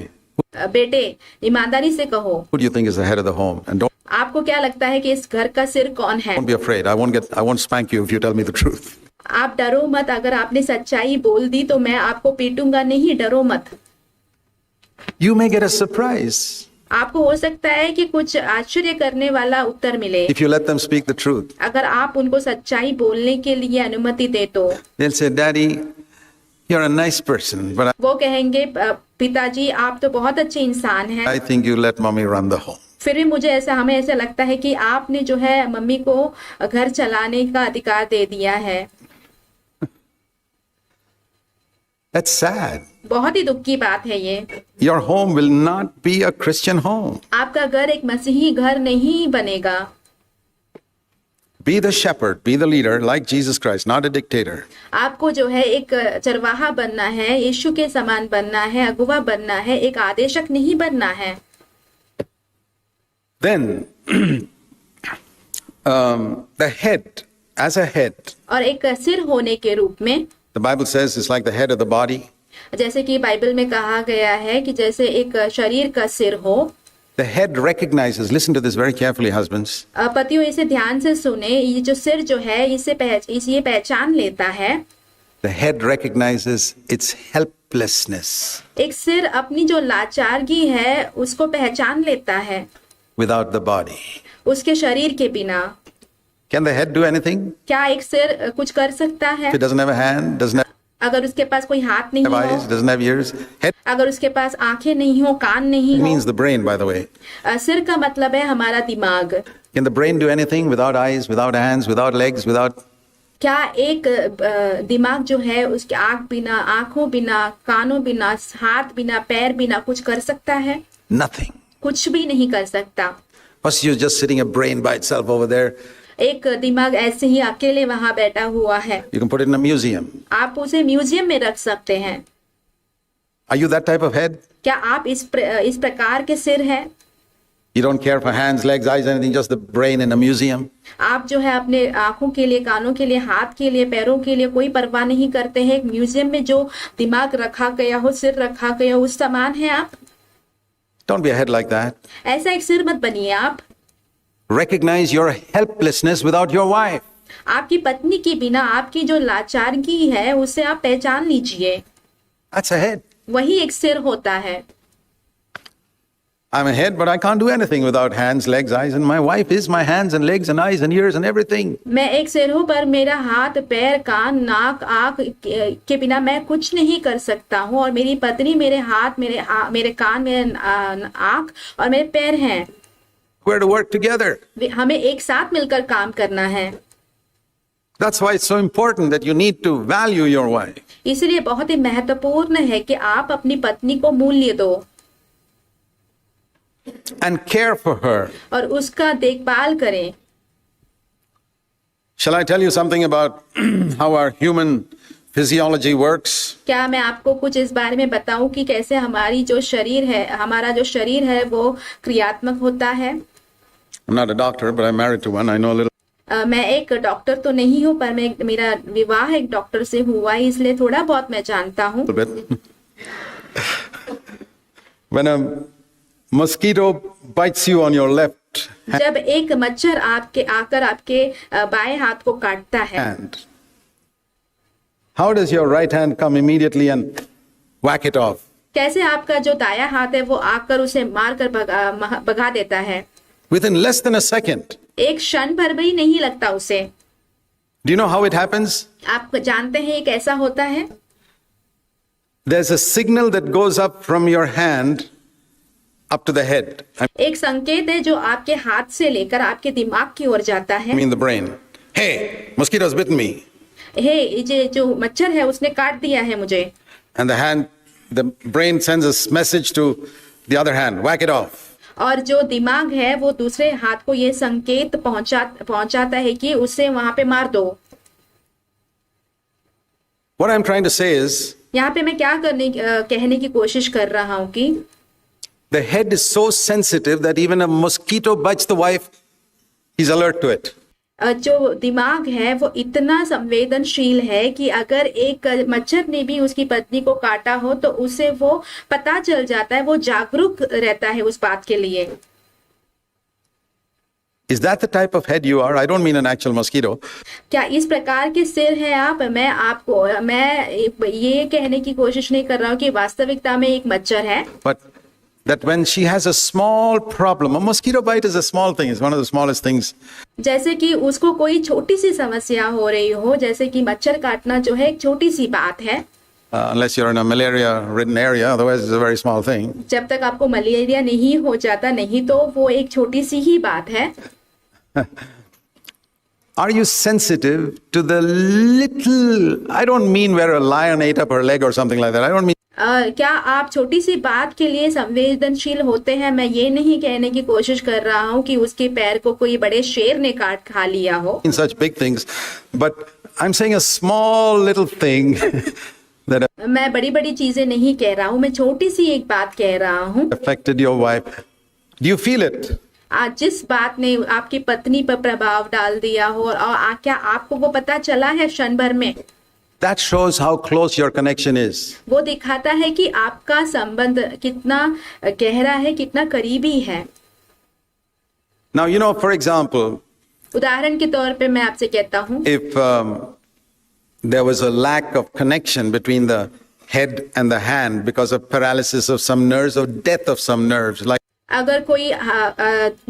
बेटे ईमानदारी से कहो, who do you think is the head of the home? And आपको क्या लगता है कि इस घर का सिर कौन है? don't be afraid. I won't spank you if you tell me the truth. आप डरो मत, अगर आपने सच्चाई बोल दी तो मैं आपको पीटूंगा नहीं, डरो मत। You may get a surprise आपको हो सकता है कि कुछ आश्चर्य करने वाला उत्तर मिले if you let them speak the truth. अगर आप उनको सच्चाई बोलने के लिए अनुमति दे तो। They'll say, Daddy, you're a nice person, but वो कहेंगे पिताजी आप तो बहुत अच्छे इंसान हैं, I think you let mommy run the home. फिर भी हमें ऐसा लगता है कि आपने जो है मम्मी को घर चलाने का अधिकार दे दिया है। That's sad. बहुत ही दुख की बात है ये। Your home will not be a Christian home. आपका घर एक मसीही घर नहीं बनेगा। Be the shepherd, be the leader like Jesus Christ, not a dictator. आपको जो है एक चरवाहा बनना है, यीशु के समान बनना है, अगुवा बनना है, एक आदेशक नहीं बनना है। Then, the head, as a head, और एक सिर होने के रूप में the Bible says it's like the head of the body. जैसे कि बाइबल में कहा गया है कि जैसे एक शरीर का सिर हो, The head recognizes, listen to this very carefully, husbands. पतियों इसे ध्यान से सुने, ये जो सिर जो है ये पहचान लेता है। The head recognizes its helplessness एक सिर अपनी जो लाचारगी है उसको पहचान लेता है without the body. उसके शरीर के बिना। Can the head do anything? क्या एक सिर कुछ कर सकता है? If it doesn't have a hand, doesn't have अगर उसके पास कोई हाथ नहीं eyes, हो, doesn't have ears. Head अगर उसके पास आंखें नहीं हो, कान नहीं हो। means the brain, by the way. सिर का मतलब है हमारा दिमाग। Can the brain do anything without eyes, without hands, without legs, without... क्या एक दिमाग जो है उसके आंख बिना, आंखों बिना, कानों बिना, हाथ बिना, पैर बिना कुछ कर सकता है? Nothing. कुछ भी नहीं कर सकता। First, you're just sitting a brain by itself over there. एक दिमाग ऐसे ही अकेले वहां बैठा हुआ है। You can put it in a museum. आप उसे म्यूजियम में रख सकते हैं। Are you that type of head? क्या आप इस प्रकार के सिर हैं? You don't care for hands, legs, eyes, anything, just the brain in a museum? आप जो है अपने आंखों के लिए, कानों के लिए, हाथ के लिए, पैरों के लिए कोई परवाह नहीं करते हैं। एक म्यूजियम में जो दिमाग रखा गया हो, सिर रखा गया हो, उस समान है आप। Don't be a head like that. ऐसा एक सिर मत बनिए आप। Recognize your helplessness without your wife. आपकी पत्नी के बिना आपकी जो लाचारगी है उसे आप पहचान लीजिए। That's a head. वही एक सिर होता है। I'm a head, but I can't do anything without hands, legs, eyes, and my wife is my hands and legs and eyes and ears and everything. मैं एक सिर हूँ पर मेरा हाथ, पैर, कान, नाक, आँख के बिना मैं कुछ नहीं कर सकता हूँ, और मेरी पत्नी मेरे हाथ, मेरे कान, मेरे आँख और मेरे पैर हैं। We're to work together. हमें एक साथ मिलकर काम करना है। That's why it's so important that you need to value your wife. इसलिए बहुत ही महत्वपूर्ण है कि आप अपनी पत्नी को मूल्य दो And care for her. और उसका देखभाल करें। Shall I tell you something about how our human physiology works? क्या मैं आपको कुछ इस बारे में बताऊं कि कैसे हमारी जो शरीर है, हमारा जो शरीर है वो क्रियात्मक होता है? I'm not a doctor, but I'm married to one. I know a little मैं एक डॉक्टर तो नहीं हूँ, पर मेरा विवाह एक डॉक्टर से हुआ है, इसलिए थोड़ा बहुत मैं जानता हूँ। bit. When a mosquito bites you on your left जब एक मच्छर आकर आपके बाएं हाथ को काटता है, hand, how does your right hand come immediately and whack it off? कैसे आपका जो दायां हाथ है वो आकर उसे मारकर भगा देता है? Within less than a second. एक क्षण भर भी नहीं लगता उसे। Do you know how it happens? आप जानते हैं ये कैसा होता है? There's a signal that goes up from your hand up to the head. एक संकेत है जो आपके हाथ से लेकर आपके दिमाग की ओर जाता I है। mean the brain. Hey, mosquito's bitten me. हे, जो मच्छर है उसने काट दिया है मुझे। And the brain sends a message to the other hand, whack it off. और जो दिमाग है वो दूसरे हाथ को ये संकेत पहुंचाता है कि उसे वहां पे मार दो। What I'm trying to say is, यहाँ पे मैं क्या कहने की कोशिश कर रहा हूँ कि the head is so sensitive that even a mosquito bites the wife, he's alert to it. जो दिमाग है वो इतना संवेदनशील है कि अगर एक मच्छर ने भी उसकी पत्नी को काटा हो तो उसे वो पता चल जाता है, वो जागरूक रहता है उस बात के लिए। Is that the type of head you are? I don't mean an actual mosquito. क्या इस प्रकार के सिर हैं आप? मैं ये कहने की कोशिश नहीं कर रहा हूँ कि वास्तविकता में एक मच्छर है, But that when she has a small problem, a mosquito bite is a small thing, it's one of the smallest things. जैसे कि उसको कोई छोटी सी समस्या हो रही हो, जैसे कि मच्छर काटना जो है एक छोटी सी बात है। Unless you're in a malaria-ridden area, otherwise it's a very small thing. जब तक आपको मलेरिया नहीं हो जाता, नहीं तो वो एक छोटी सी ही बात है। Are you sensitive to the little, I don't mean where a lion ate up her leg or something like that. I don't mean क्या आप छोटी सी बात के लिए संवेदनशील होते हैं? मैं ये नहीं कहने की कोशिश कर रहा हूँ कि उसके पैर को कोई बड़े शेर ने काट खा लिया हो। such big things, but I'm saying a small little thing that मैं बड़ी बड़ी चीजें नहीं कह रहा हूँ, मैं छोटी सी एक बात कह रहा हूँ। affected your wife. Do you feel it? आज जिस बात ने आपकी पत्नी पर प्रभाव डाल दिया हो, और क्या आपको वो पता चला है क्षण भर में? That shows how close your connection is. वो दिखाता है कि आपका संबंध कितना गहरा है, कितना करीबी है। Now, for example, उदाहरण के तौर पे मैं आपसे कहता हूँ, if there was a lack of connection between the head and the hand because of paralysis of some nerves or death of some nerves, like अगर कोई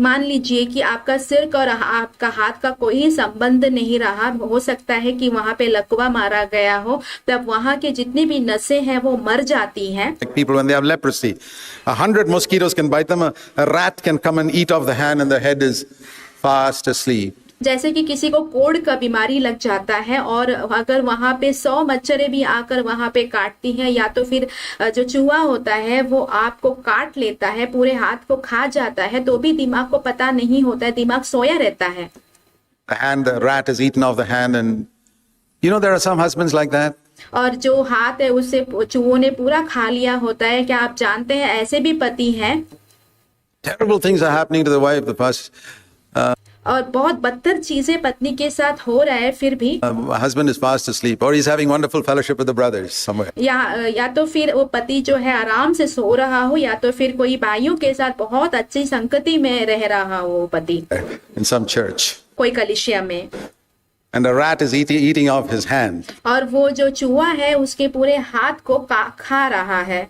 मान लीजिए कि आपका सिर और आपका हाथ का कोई संबंध नहीं रहा, हो सकता है कि वहां पे लकवा मारा गया हो, तब वहां के जितनी भी नसें हैं वो मर जाती हैं। people when they have leprosy, 100 mosquitoes can bite them, a rat can come and eat off the hand and the head is fast asleep. जैसे कि किसी को कोढ़ का बीमारी लग जाता है और अगर वहां पे 100 मच्छरें भी आकर वहां पे काटती हैं, या तो फिर जो चूहा होता है वो आपको काट लेता है, पूरे हाथ को खा जाता है, तो भी दिमाग को पता नहीं होता है, दिमाग सोया रहता है। The rat is eaten off the hand, and there are some husbands like that. और जो हाथ है उससे चूहों ने पूरा खा लिया होता है। क्या आप जानते हैं ऐसे भी पति हैं? Terrible things are happening to the wife. The past और बहुत बदतर चीजें पत्नी के साथ हो रहा है, फिर भी husband is fast asleep, or he's having wonderful fellowship with the brothers somewhere. या तो फिर वो पति जो है आराम से सो रहा हो, या तो फिर कोई भाइयों के साथ बहुत अच्छी संगति में रह रहा हो पति, In some church. कोई कलीसिया में, And the rat is eating off his hand. और वो जो चूहा है उसके पूरे हाथ को खा रहा है।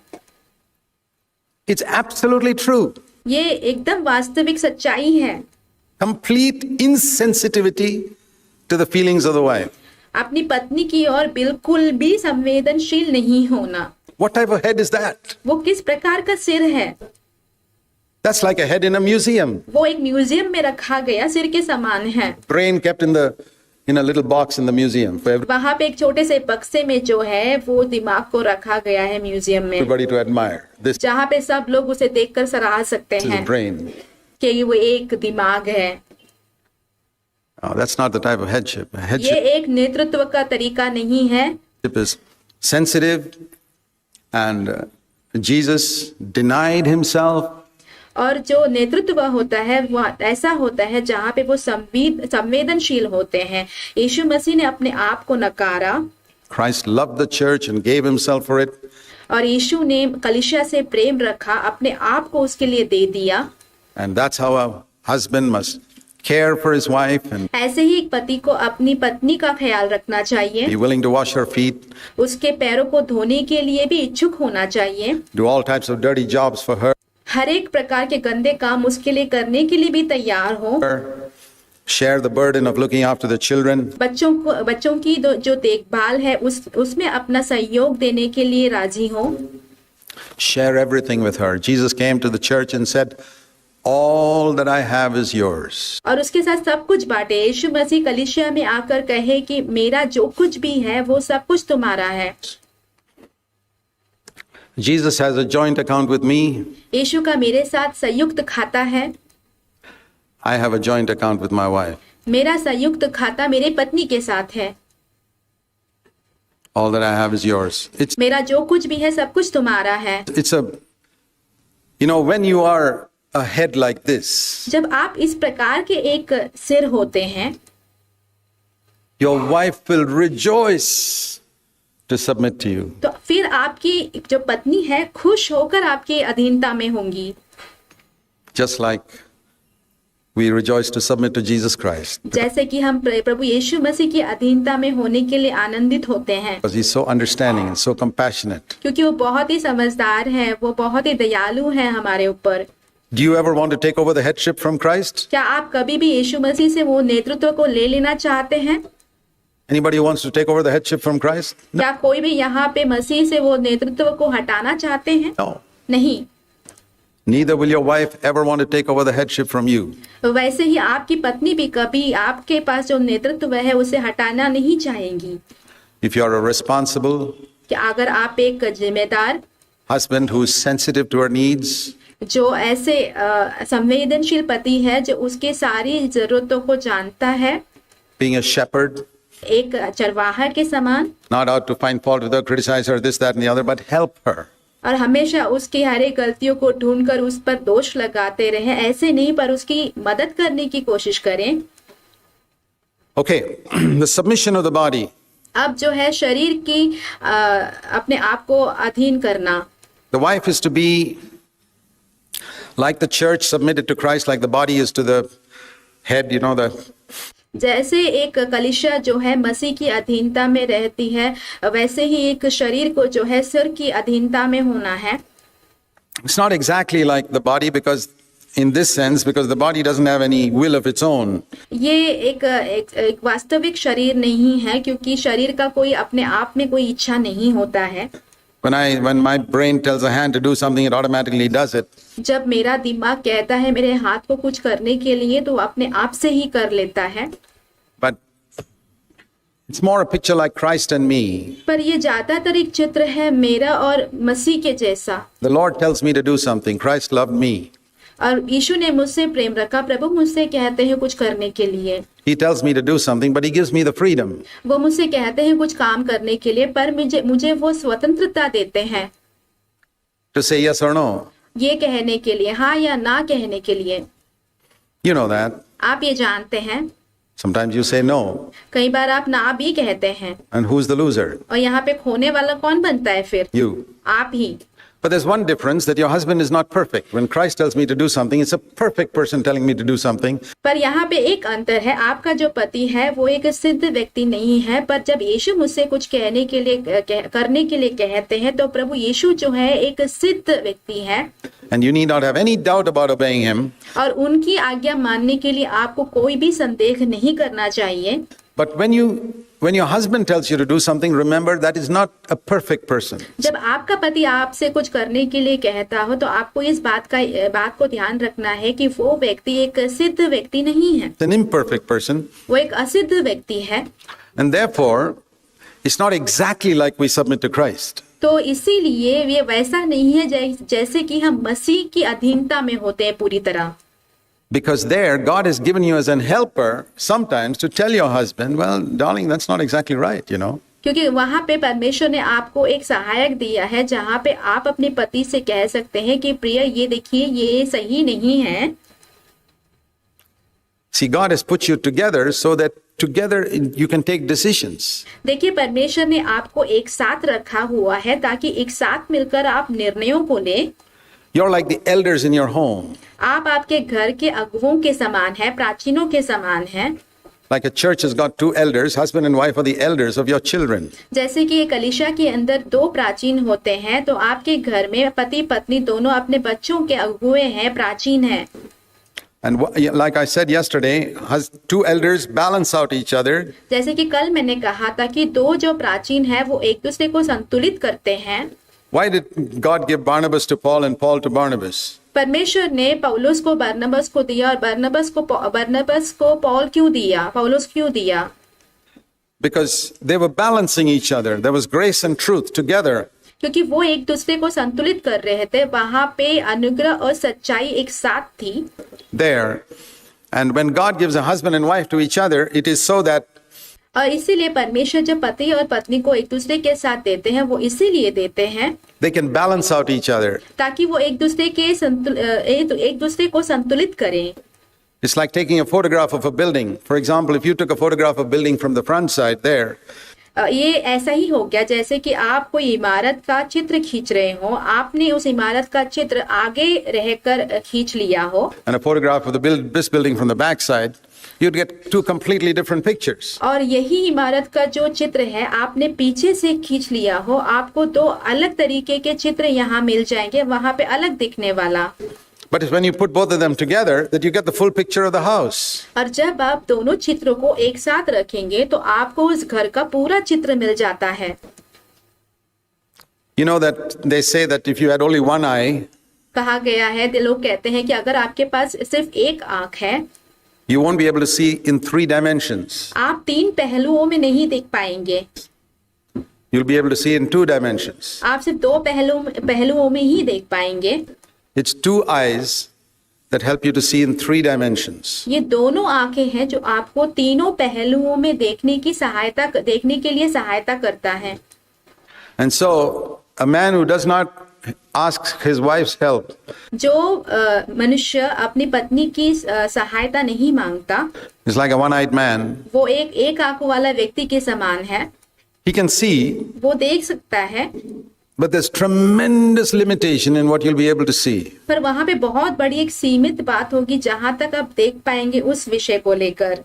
It's absolutely true. ये एकदम वास्तविक सच्चाई है। Complete insensitivity to the feelings of the wife. अपनी पत्नी की ओर बिल्कुल भी संवेदनशील नहीं होना। What type of head is that? वो किस प्रकार का सिर है? That's like a head in a museum. वो एक म्यूजियम में रखा गया सिर के समान है। Brain kept in a little box in the museum for वहाँ पे एक छोटे से बक्से में जो है वो दिमाग को रखा गया है म्यूजियम में, everybody to admire. This जहाँ पे सब लोग उसे देखकर सराह सकते is the हैं brain. कि वो एक दिमाग है। Oh, that's not the type of headship. ये Headship एक नेतृत्व का तरीका नहीं है। is sensitive, and Jesus denied himself. और जो नेतृत्व होता है वो ऐसा होता है जहाँ पे वो संवेदनशील होते हैं। यीशु मसीह ने अपने आप को नकारा, Christ loved the church and gave himself for it. और यीशु ने कलीसिया से प्रेम रखा, अपने आप को उसके लिए दे दिया। And that's how a husband must care for his wife and ऐसे ही एक पति को अपनी पत्नी का ख्याल रखना चाहिए, be willing to wash her feet, उसके पैरों को धोने के लिए भी इच्छुक होना चाहिए, do all types of dirty jobs for her, हर एक प्रकार के गंदे काम उसके लिए करने के लिए भी तैयार हो, share the burden of looking after the children, बच्चों की जो देखभाल है उसमें अपना सहयोग देने के लिए राजी हो, share everything with her. Jesus came to the church and said, all that I have is yours. और उसके साथ सब कुछ बांटे। यीशु मसीह कलीसिया में आकर कहे कि मेरा जो कुछ भी है वो सब कुछ तुम्हारा है। Jesus has a joint account with me. यीशु का मेरे साथ संयुक्त खाता है। I have a joint account with my wife. मेरा संयुक्त खाता मेरे पत्नी के साथ है। All that I have is yours. मेरा जो कुछ भी है सब कुछ तुम्हारा है। When you are a head like this, जब आप इस प्रकार के एक सिर होते हैं, your wife will rejoice to submit to you. तो फिर आपकी जो पत्नी है खुश होकर आपकी अधीनता में होंगी, Just like we rejoice to submit to Jesus Christ. जैसे कि हम प्रभु यीशु मसीह की अधीनता में होने के लिए आनंदित होते हैं, Because he's so understanding and so compassionate. क्योंकि वो बहुत ही समझदार है, वो बहुत ही दयालु है हमारे ऊपर। Do you ever want to take over the headship from Christ? क्या आप कभी भी यीशु मसीह से वो नेतृत्व को ले लेना चाहते हैं? Anybody who wants to take over the headship from Christ? क्या कोई भी यहाँ पे मसीह से वो नेतृत्व को हटाना चाहते हैं? No. नहीं। Neither will your wife ever want to take over the headship from you. वैसे ही आपकी पत्नी भी कभी आपके पास जो नेतृत्व है उसे हटाना नहीं चाहेंगी। If you are a responsible कि अगर आप एक जिम्मेदार husband who is sensitive to her needs, जो ऐसे संवेदनशील पति है जो उसके सारी जरूरतों को जानता है, being a shepherd, एक चरवाहा के समान, not out to find fault with her, criticize her, this, that, and the other, but help her. और हमेशा उसकी हर एक गलतियों को ढूंढकर उस पर दोष लगाते रहे, ऐसे नहीं पर उसकी मदद करने की कोशिश करें। Okay, the submission of the body. अब जो है शरीर की अपने आप को अधीन करना। The wife is to be like the church submitted to Christ, like the body is to the head, you know, the जैसे एक कलीसिया जो है मसीह की अधीनता में रहती है, वैसे ही एक शरीर को जो है सिर की अधीनता में होना है। It's not exactly like the body because in this sense, because the body doesn't have any will of its own. ये एक वास्तविक शरीर नहीं है, क्योंकि शरीर का कोई अपने आप में कोई इच्छा नहीं होता है। When my brain tells a hand to do something, it automatically does it. जब मेरा दिमाग कहता है मेरे हाथ को कुछ करने के लिए, तो अपने आप से ही कर लेता है। But it's more a picture like Christ and me. पर ये ज्यादातर एक चित्र है मेरा और मसीह के जैसा। The Lord tells me to do something. Christ loved me. और यीशु ने मुझसे प्रेम रखा, प्रभु मुझसे कहते हैं कुछ करने के लिए। He tells me to do something, but he gives me the freedom. वो मुझसे कहते हैं कुछ काम करने के लिए, पर मुझे वो स्वतंत्रता देते हैं To say yes or no. ये कहने के लिए, हाँ या ना कहने के लिए। You know that. आप ये जानते हैं, Sometimes you say no. कई बार आप ना भी कहते हैं। And who's the loser? और यहाँ पे खोने वाला कौन बनता है फिर? You. आप ही। But there's one difference, that your husband is not perfect. When Christ tells me to do something, it's a perfect person telling me to do something. पर यहाँ पे एक अंतर है, आपका जो पति है वो एक सिद्ध व्यक्ति नहीं है, पर जब यीशु मुझसे कुछ कहने के लिए करने के लिए कहते हैं, तो प्रभु यीशु जो है एक सिद्ध व्यक्ति है। And you need not have any doubt about obeying him. और उनकी आज्ञा मानने के लिए आपको कोई भी संदेह नहीं करना चाहिए। But when your husband tells you to do something, remember that is not a perfect person. जब आपका पति आपसे कुछ करने के लिए कहता हो, तो आपको इस बात को ध्यान रखना है कि वो व्यक्ति एक सिद्ध व्यक्ति नहीं है, It's an imperfect person. वो एक असिद्ध व्यक्ति है। And therefore, it's not exactly like we submit to Christ. तो इसीलिए ये वैसा नहीं है जैसे कि हम मसीह की अधीनता में होते हैं पूरी तरह। Because there, God has given you as an helper sometimes to tell your husband, well, darling, that's not exactly right, you know. क्योंकि वहां पे परमेश्वर ने आपको एक सहायक दिया है, जहां पे आप अपने पति से कह सकते हैं कि प्रिय, ये देखिए, ये सही नहीं है। See, God has put you together so that together you can take decisions. देखिए, परमेश्वर ने आपको एक साथ रखा हुआ है ताकि एक साथ मिलकर आप निर्णयों को लें। You're like the elders in your home. आप आपके घर के अगुवों के समान है, प्राचीनों के समान है। Like a church has got two elders, husband and wife are the elders of your children. जैसे कि एक कलीसिया के अंदर दो प्राचीन होते हैं, तो आपके घर में पति पत्नी दोनों अपने बच्चों के अगुए हैं, प्राचीन हैं। And like I said yesterday, two elders balance out each other. जैसे कि कल मैंने कहा था कि दो जो प्राचीन हैं वो एक दूसरे को संतुलित करते हैं। Why did God give Barnabas to Paul and Paul to Barnabas? परमेश्वर ने पौलुस को बरनबस को दिया और बरनबस को पौल क्यों दिया, पौलुस क्यों दिया? Because they were balancing each other. There was grace and truth together. क्योंकि वो एक दूसरे को संतुलित कर रहे थे, वहां पे अनुग्रह और सच्चाई एक साथ थी। There. And when God gives a husband and wife to each other, it is so that और इसीलिए परमेश्वर जब पति और पत्नी को एक दूसरे के साथ देते हैं, वो इसीलिए देते हैं they can balance out each other. ताकि वो एक दूसरे को संतुलित करें। It's like taking a photograph of a building. For example, if you took a photograph of a building from the front side there, ये ऐसा ही हो गया जैसे कि आप कोई इमारत का चित्र खींच रहे हो, आपने उस इमारत का चित्र आगे रहकर खींच लिया हो, and a photograph of this building from the back side, you'd get two completely different pictures. और यही इमारत का जो चित्र है आपने पीछे से खींच लिया हो, आपको दो अलग तरीके के चित्र यहाँ मिल जाएंगे, वहां पे अलग दिखने वाला। But it's when you put both of them together that you get the full picture of the house. और जब आप दोनों चित्रों को एक साथ रखेंगे तो आपको उस घर का पूरा चित्र मिल जाता है। You know that they say that if you had only one eye, कहा गया है, लोग कहते हैं कि अगर आपके पास सिर्फ एक आंख है, you won't be able to see in 3 dimensions. आप 3 पहलुओं में नहीं देख पाएंगे। You'll be able to see in 2 dimensions. आप सिर्फ 2 पहलुओं में ही देख पाएंगे। It's 2 eyes that help you to see in 3 dimensions. ये दोनों आंखें हैं जो आपको तीनों पहलुओं में देखने के लिए सहायता करता है। And so, a man who does not ask his wife's help, जो मनुष्य अपनी पत्नी की सहायता नहीं मांगता, is like a one-eyed man वो एक आंख वाला व्यक्ति के समान है। He can see, वो देख सकता है, but there's tremendous limitation in what you'll be able to see. पर वहां पे बहुत बड़ी एक सीमित बात होगी जहां तक आप देख पाएंगे उस विषय को लेकर।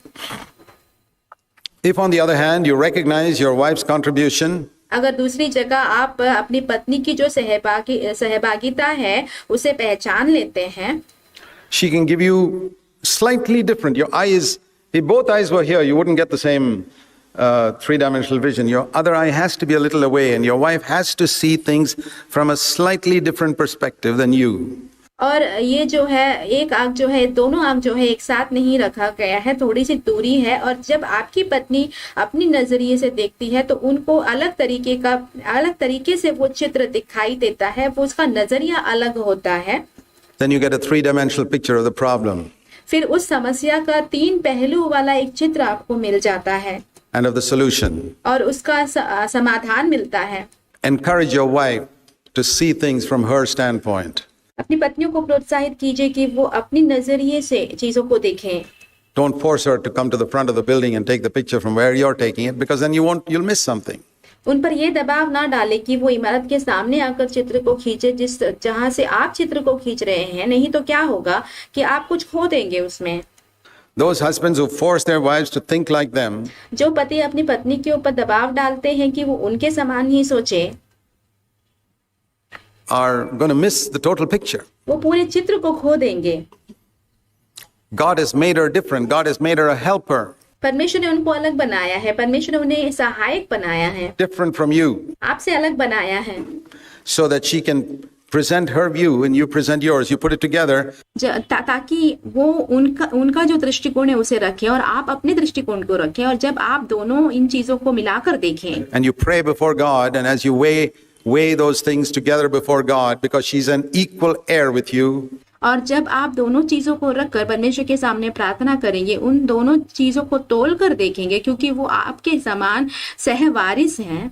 If on the other hand you recognize your wife's contribution, अगर दूसरी जगह आप अपनी पत्नी की जो सहभागिता है उसे पहचान लेते हैं, she can give you slightly different. Your eyes, if both eyes were here, you wouldn't get the same three-dimensional vision. Your other eye has to be a little away, and your wife has to see things from a slightly different perspective than you. और ये जो है एक आंख जो है, दोनों आंख जो है एक साथ नहीं रखा गया है, थोड़ी सी दूरी है। और जब आपकी पत्नी अपनी नजरिए से देखती है तो उनको अलग तरीके से वो चित्र दिखाई देता है, वो उसका नजरिया अलग होता है। Then you get a three-dimensional picture of the problem फिर उस समस्या का 3 पहलू वाला एक चित्र आपको मिल जाता है and of the solution. और उसका समाधान मिलता है। Encourage your wife to see things from her standpoint. अपनी पत्नियों को प्रोत्साहित कीजिए कि वो अपनी नजरिए से चीजों को देखें। Don't force her to come to the front of the building and take the picture from where you're taking it, because then you'll miss something. उन पर ये दबाव ना डाले कि वो इमारत के सामने आकर चित्र को खींचे जहां से आप चित्र को खींच रहे हैं, नहीं तो क्या होगा कि आप कुछ खो देंगे उसमें। Those husbands who force their wives to think like them जो पति अपनी पत्नी के ऊपर दबाव डालते हैं कि वो उनके समान ही सोचे, are going to miss the total picture. वो पूरे चित्र को खो देंगे। God has made her different. God has made her a helper, परमेश्वर ने उनको अलग बनाया है, परमेश्वर ने उन्हें सहायक बनाया है, different from you, आपसे अलग बनाया है, so that she can present her view and you present yours. You put it together. ताकि वो उनका जो दृष्टिकोण है उसे रखें और आप अपने दृष्टिकोण को रखें। और जब आप दोनों इन चीजों को मिलाकर देखें, And you pray before God, and as you weigh those things together before God, because she's an equal heir with you. और जब आप दोनों चीजों को रखकर परमेश्वर के सामने प्रार्थना करेंगे, उन दोनों चीजों को तोल कर देखेंगे, क्योंकि वो आपके समान सहवारिस हैं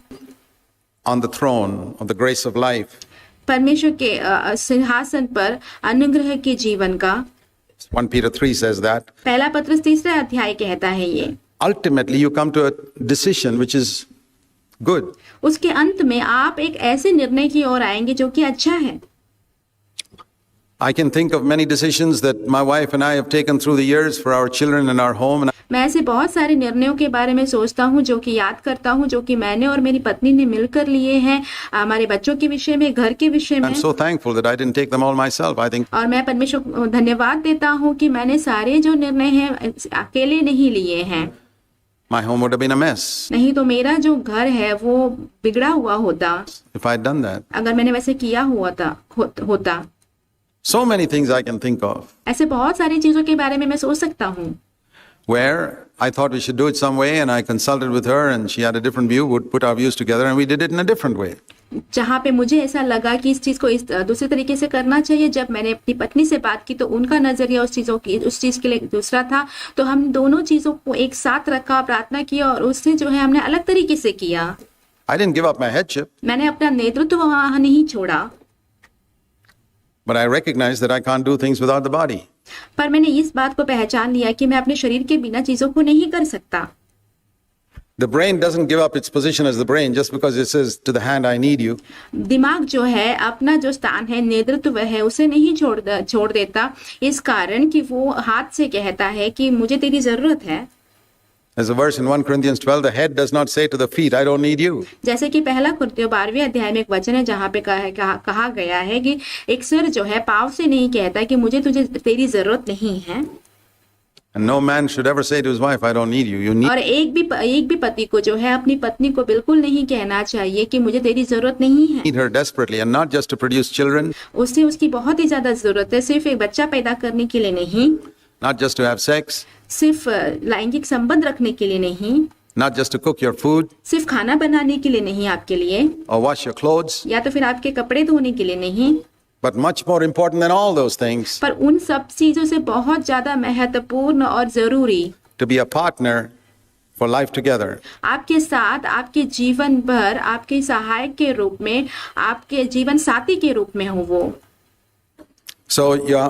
On the throne of the grace of life. परमेश्वर के सिंहासन पर अनुग्रह के जीवन का। 1 Peter 3 says that. पहला पत्रस 3 अध्याय कहता है ये। Ultimately, you come to a decision which is good. उसके अंत में आप एक ऐसे निर्णय की ओर आएंगे जो कि अच्छा है। I can think of many decisions that my wife and I have taken through the years for our children and our home. And मैं ऐसे बहुत सारे निर्णयों के बारे में सोचता हूँ, जो कि याद करता हूँ, जो कि मैंने और मेरी पत्नी ने मिलकर लिए हैं, हमारे बच्चों के विषय में, घर के विषय में। I'm so thankful that I didn't take them all myself. I think और मैं परमेश्वर को धन्यवाद देता हूँ कि मैंने सारे जो निर्णय हैं अकेले नहीं लिए हैं। my home would have been a mess नहीं तो मेरा जो घर है वो बिगड़ा हुआ होता if I'd done that. अगर मैंने वैसे किया हुआ होता। So many things I can think of ऐसे बहुत सारी चीजों के बारे में मैं सोच सकता हूँ where I thought we should do it some way, and I consulted with her, and she had a different view, would put our views together, and we did it in a different way. जहाँ पे मुझे ऐसा लगा कि इस चीज को इस दूसरे तरीके से करना चाहिए, जब मैंने अपनी पत्नी से बात की तो उनका नजरिया उस चीज के लिए दूसरा था, तो हम दोनों चीजों को एक साथ रखा, प्रार्थना की और उससे जो है हमने अलग तरीके से किया। I didn't give up my headship, मैंने अपना नेतृत्व वहां नहीं छोड़ा, but I recognized that I can't do things without the body. पर मैंने इस बात को पहचान लिया कि मैं अपने शरीर के बिना चीजों को नहीं कर सकता। The brain doesn't give up its position as the brain just because it says to the hand, I need you. दिमाग जो है अपना जो स्थान है, नेतृत्व है, उसे नहीं छोड़ देता, इस कारण कि वो हाथ से कहता है कि मुझे तेरी जरूरत है। There's a verse in 1 Corinthians 12, the head does not say to the feet, I don't need you. जैसे कि पहला कुरिन्थियों 12वें अध्याय में एक वचन है जहाँ पे कहा गया है कि एक सिर जो है पाँव से नहीं कहता कि मुझे तेरी जरूरत नहीं है। And no man should ever say to his wife, I don't need you. You need. और एक भी पति को जो है अपनी पत्नी को बिल्कुल नहीं कहना चाहिए कि मुझे तेरी जरूरत नहीं है। Need her desperately, and not just to produce children, उससे उसकी बहुत ही ज्यादा जरूरत है, सिर्फ एक बच्चा पैदा करने के लिए नहीं, not just to have sex, सिर्फ लैंगिक संबंध रखने के लिए नहीं, not just to cook your food सिर्फ खाना बनाने के लिए नहीं आपके लिए, or wash your clothes, या तो फिर आपके कपड़े धोने के लिए नहीं, but much more important than all those things, पर उन सब चीजों से बहुत ज्यादा महत्वपूर्ण और जरूरी to be a partner for life together. आपके साथ आपके जीवन भर आपके सहायक के रूप में, आपके जीवन साथी के रूप में हो वो। So your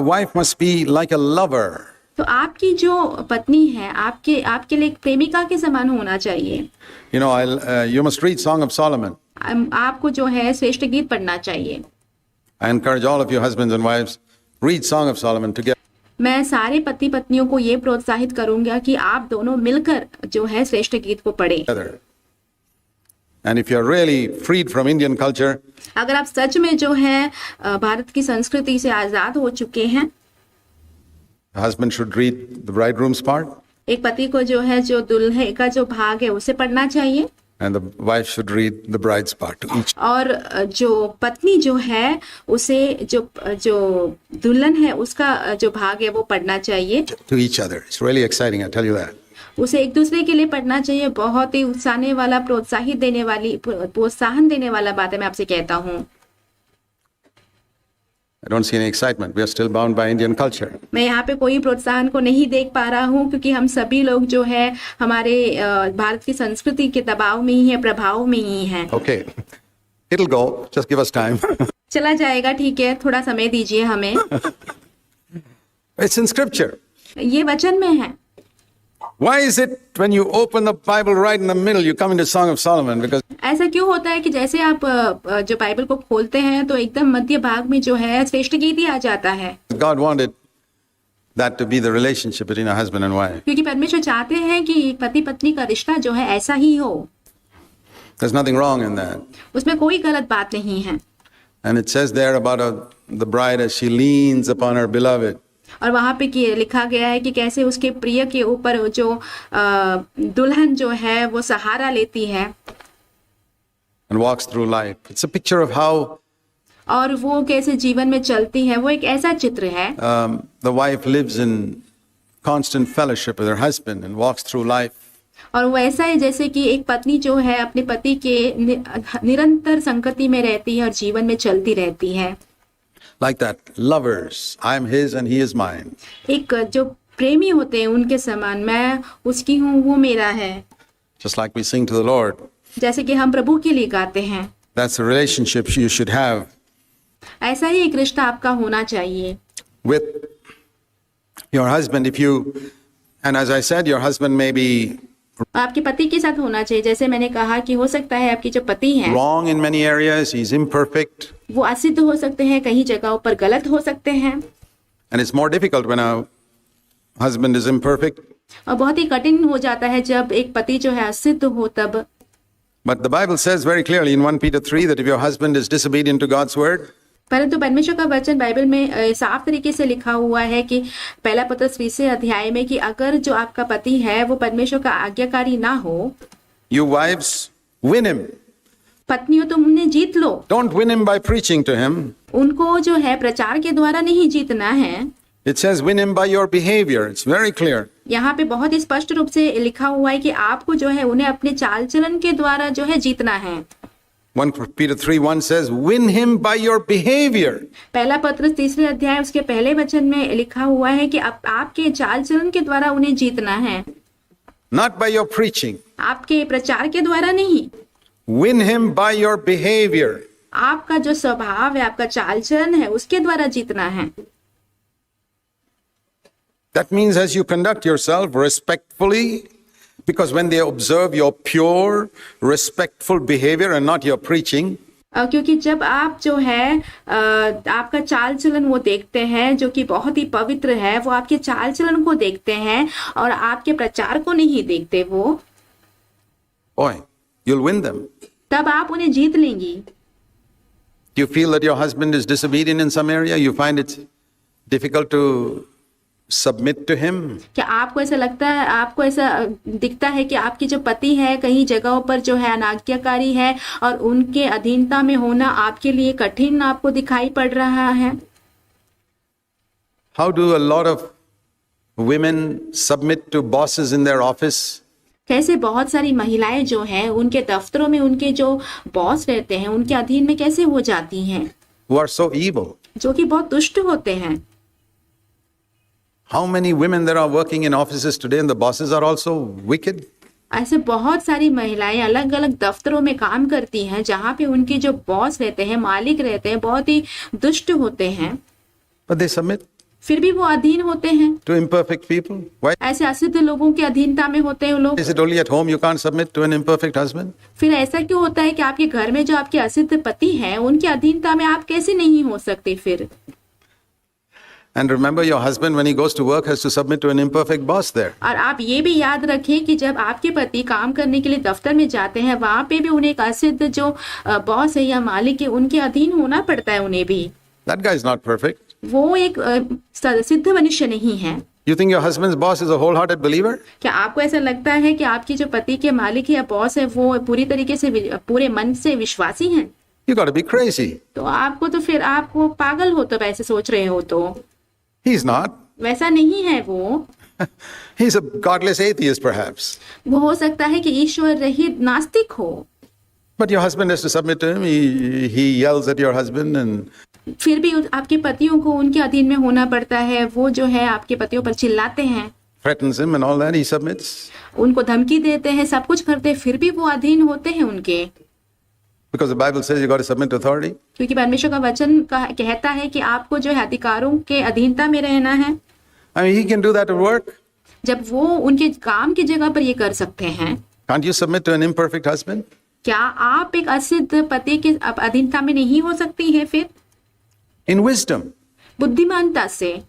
wife must be like a lover. तो आपकी जो पत्नी है आपके आपके लिए एक प्रेमिका के समान होना चाहिए। You know, you must read Song of Solomon. आपको जो है श्रेष्ठ गीत पढ़ना चाहिए। I encourage all of you husbands and wives, read Song of Solomon together. मैं सारे पति पत्नियों को ये प्रोत्साहित करूंगा कि आप दोनों मिलकर जो है श्रेष्ठ गीत को पढ़ें। And if you're really freed from Indian culture, अगर आप सच में जो है भारत की संस्कृति से आजाद हो चुके हैं, the husband should read the bridegroom's part, एक पति को जो है जो दुल्हे का जो भाग है उसे पढ़ना चाहिए, and the wife should read the bride's part to each. और जो पत्नी जो है उसे जो दुल्हन है उसका जो भाग है वो पढ़ना चाहिए। To each other. It's really exciting, I tell you that. उसे एक दूसरे के लिए पढ़ना चाहिए। बहुत ही उत्साहने वाला, प्रोत्साहन देने वाला बात है, मैं आपसे कहता हूँ। I don't see any excitement. We are still bound by Indian culture. मैं यहाँ पे कोई प्रोत्साहन को नहीं देख पा रहा हूँ क्योंकि हम सभी लोग जो है हमारे भारत की संस्कृति के दबाव में ही है, प्रभाव में ही है। Okay. It'll go. Just give us time. चला जाएगा, ठीक है, थोड़ा समय दीजिए हमें। It's in scripture. ये वचन में है। Why is it when you open the Bible right in the middle, you come into Song of Solomon? Because ऐसा क्यों होता है कि जैसे आप जो बाइबल को खोलते हैं तो एकदम मध्य भाग में जो है श्रेष्ठ गीत ही आ जाता है। God wanted that to be the relationship between a husband and wife. क्योंकि परमेश्वर चाहते हैं कि पति पत्नी का रिश्ता जो है ऐसा ही हो। There's nothing wrong in that. उसमें कोई गलत बात नहीं है। And it says there about the bride as she leans upon her beloved. और वहां पे लिखा गया है कि कैसे उसके प्रिय के ऊपर जो दुल्हन जो है वो सहारा लेती है And walks through life. It's a picture of how और वो कैसे जीवन में चलती है। वो एक ऐसा चित्र है the wife lives in constant fellowship with her husband and walks through life. और वो ऐसा है जैसे कि एक पत्नी जो है अपने पति के निरंतर संगति में रहती है और जीवन में चलती रहती है। Like that, lovers, I'm his and he is mine. एक जो प्रेमी होते हैं उनके समान, मैं उसकी हूँ वो मेरा है। Just like we sing to the Lord. जैसे कि हम प्रभु के लिए गाते हैं, That's the relationship you should have ऐसा ही एक रिश्ता आपका होना चाहिए with your husband. If you, and as I said, your husband may be आपके पति के साथ होना चाहिए। जैसे मैंने कहा कि हो सकता है आपकी जो पति हैं wrong in many areas, he's imperfect. वो असिद्ध हो सकते हैं, कहीं जगहों पर गलत हो सकते हैं। And it's more difficult when a husband is imperfect. और बहुत ही कठिन हो जाता है जब एक पति जो है असिद्ध हो तब। But the Bible says very clearly in 1 Peter 3 that if your husband is disobedient to God's word, परंतु परमेश्वर का वचन बाइबल में साफ तरीके से लिखा हुआ है कि पहला पत्रस 20 अध्याय में कि अगर जो आपका पति है वो परमेश्वर का आज्ञाकारी ना हो, you wives win him. पत्नियों तुम उन्हें जीत लो। Don't win him by preaching to him. उनको जो है प्रचार के द्वारा नहीं जीतना है। It says win him by your behavior. It's very clear. यहाँ पे बहुत ही स्पष्ट रूप से लिखा हुआ है कि आपको जो है उन्हें अपने चाल चलन के द्वारा जो है जीतना है। 1 Peter 3:1 says win him by your behavior. पहला पत्रस 3 अध्याय उसके पहले वचन में लिखा हुआ है कि आपके चाल चलन के द्वारा उन्हें जीतना है, Not by your preaching. आपके प्रचार के द्वारा नहीं। Win him by your behavior. आपका जो स्वभाव है, आपका चाल चलन है, उसके द्वारा जीतना है। That means as you conduct yourself respectfully, because when they observe your pure, respectful behavior and not your preaching, क्योंकि जब आप जो है आपका चाल चलन वो देखते हैं जो कि बहुत ही पवित्र है, वो आपके चाल चलन को देखते हैं और आपके प्रचार को नहीं देखते, वो boy, you'll win them. तब आप उन्हें जीत लेंगी। Do you feel that your husband is disobedient in some area? You find it difficult to submit to him? क्या आपको ऐसा लगता है, आपको ऐसा दिखता है कि आपके जो पति है कहीं जगहों पर जो है अनाज्ञाकारी है और उनके अधीनता में होना आपके लिए कठिन आपको दिखाई पड़ रहा है? How do a lot of women submit to bosses in their office? कैसे बहुत सारी महिलाएं जो हैं उनके दफ्तरों में उनके जो बॉस रहते हैं उनके अधीन में कैसे हो जाती हैं, Who are so evil? जो कि बहुत दुष्ट होते हैं। How many women there are working in offices today and the bosses are also wicked? ऐसे बहुत सारी महिलाएं अलग अलग दफ्तरों में काम करती हैं जहां पे उनके जो बॉस रहते हैं, मालिक रहते हैं, बहुत ही दुष्ट होते हैं। But they submit. फिर भी वो अधीन होते हैं। to imperfect people? Why ऐसे असिद्ध लोगों की अधीनता में होते हैं वो लोग। is it only at home you can't submit to an imperfect husband? फिर ऐसा क्यों होता है कि आपके घर में जो आपके असिद्ध पति हैं उनकी अधीनता में आप कैसे नहीं हो सकते फिर? And remember, your husband, when he goes to work, has to submit to an imperfect boss there. और आप ये भी याद रखें कि जब आपके पति काम करने के लिए दफ्तर में जाते हैं वहां पे भी उन्हें एक असिद्ध जो बॉस है या मालिक है उनके अधीन होना पड़ता है उन्हें भी। That guy is not perfect. वो एक सिद्ध मनुष्य नहीं है। You think your husband's boss is a wholehearted believer? क्या आपको ऐसा लगता है कि आपकी जो पति के मालिक है या बॉस है वो पूरी तरीके से पूरे मन से विश्वासी हैं? You got to be crazy. तो आपको तो फिर आपको पागल हो तो वैसे सोच रहे हो तो। He's not. वैसा नहीं है वो। He's a godless atheist, perhaps. वो हो सकता है कि ईश्वर रहित नास्तिक हो। But your husband has to submit to him. He yells at your husband and फिर भी आपके पतियों को उनके अधीन में होना पड़ता है। वो जो है आपके पतियों पर चिल्लाते हैं, threatens him and all that. He submits. उनको धमकी देते हैं, सब कुछ करते हैं, फिर भी वो अधीन होते हैं उनके। Because the Bible says you got to submit to authority. क्योंकि परमेश्वर का वचन कहता है कि आपको जो है अधिकारों के अधीनता में रहना है। I mean, he can do that at work. जब वो उनके काम की जगह पर ये कर सकते हैं, Can't you submit to an imperfect husband? क्या आप एक असिद्ध पति के अधीनता में नहीं हो सकती हैं फिर? In wisdom. बुद्धिमानता से।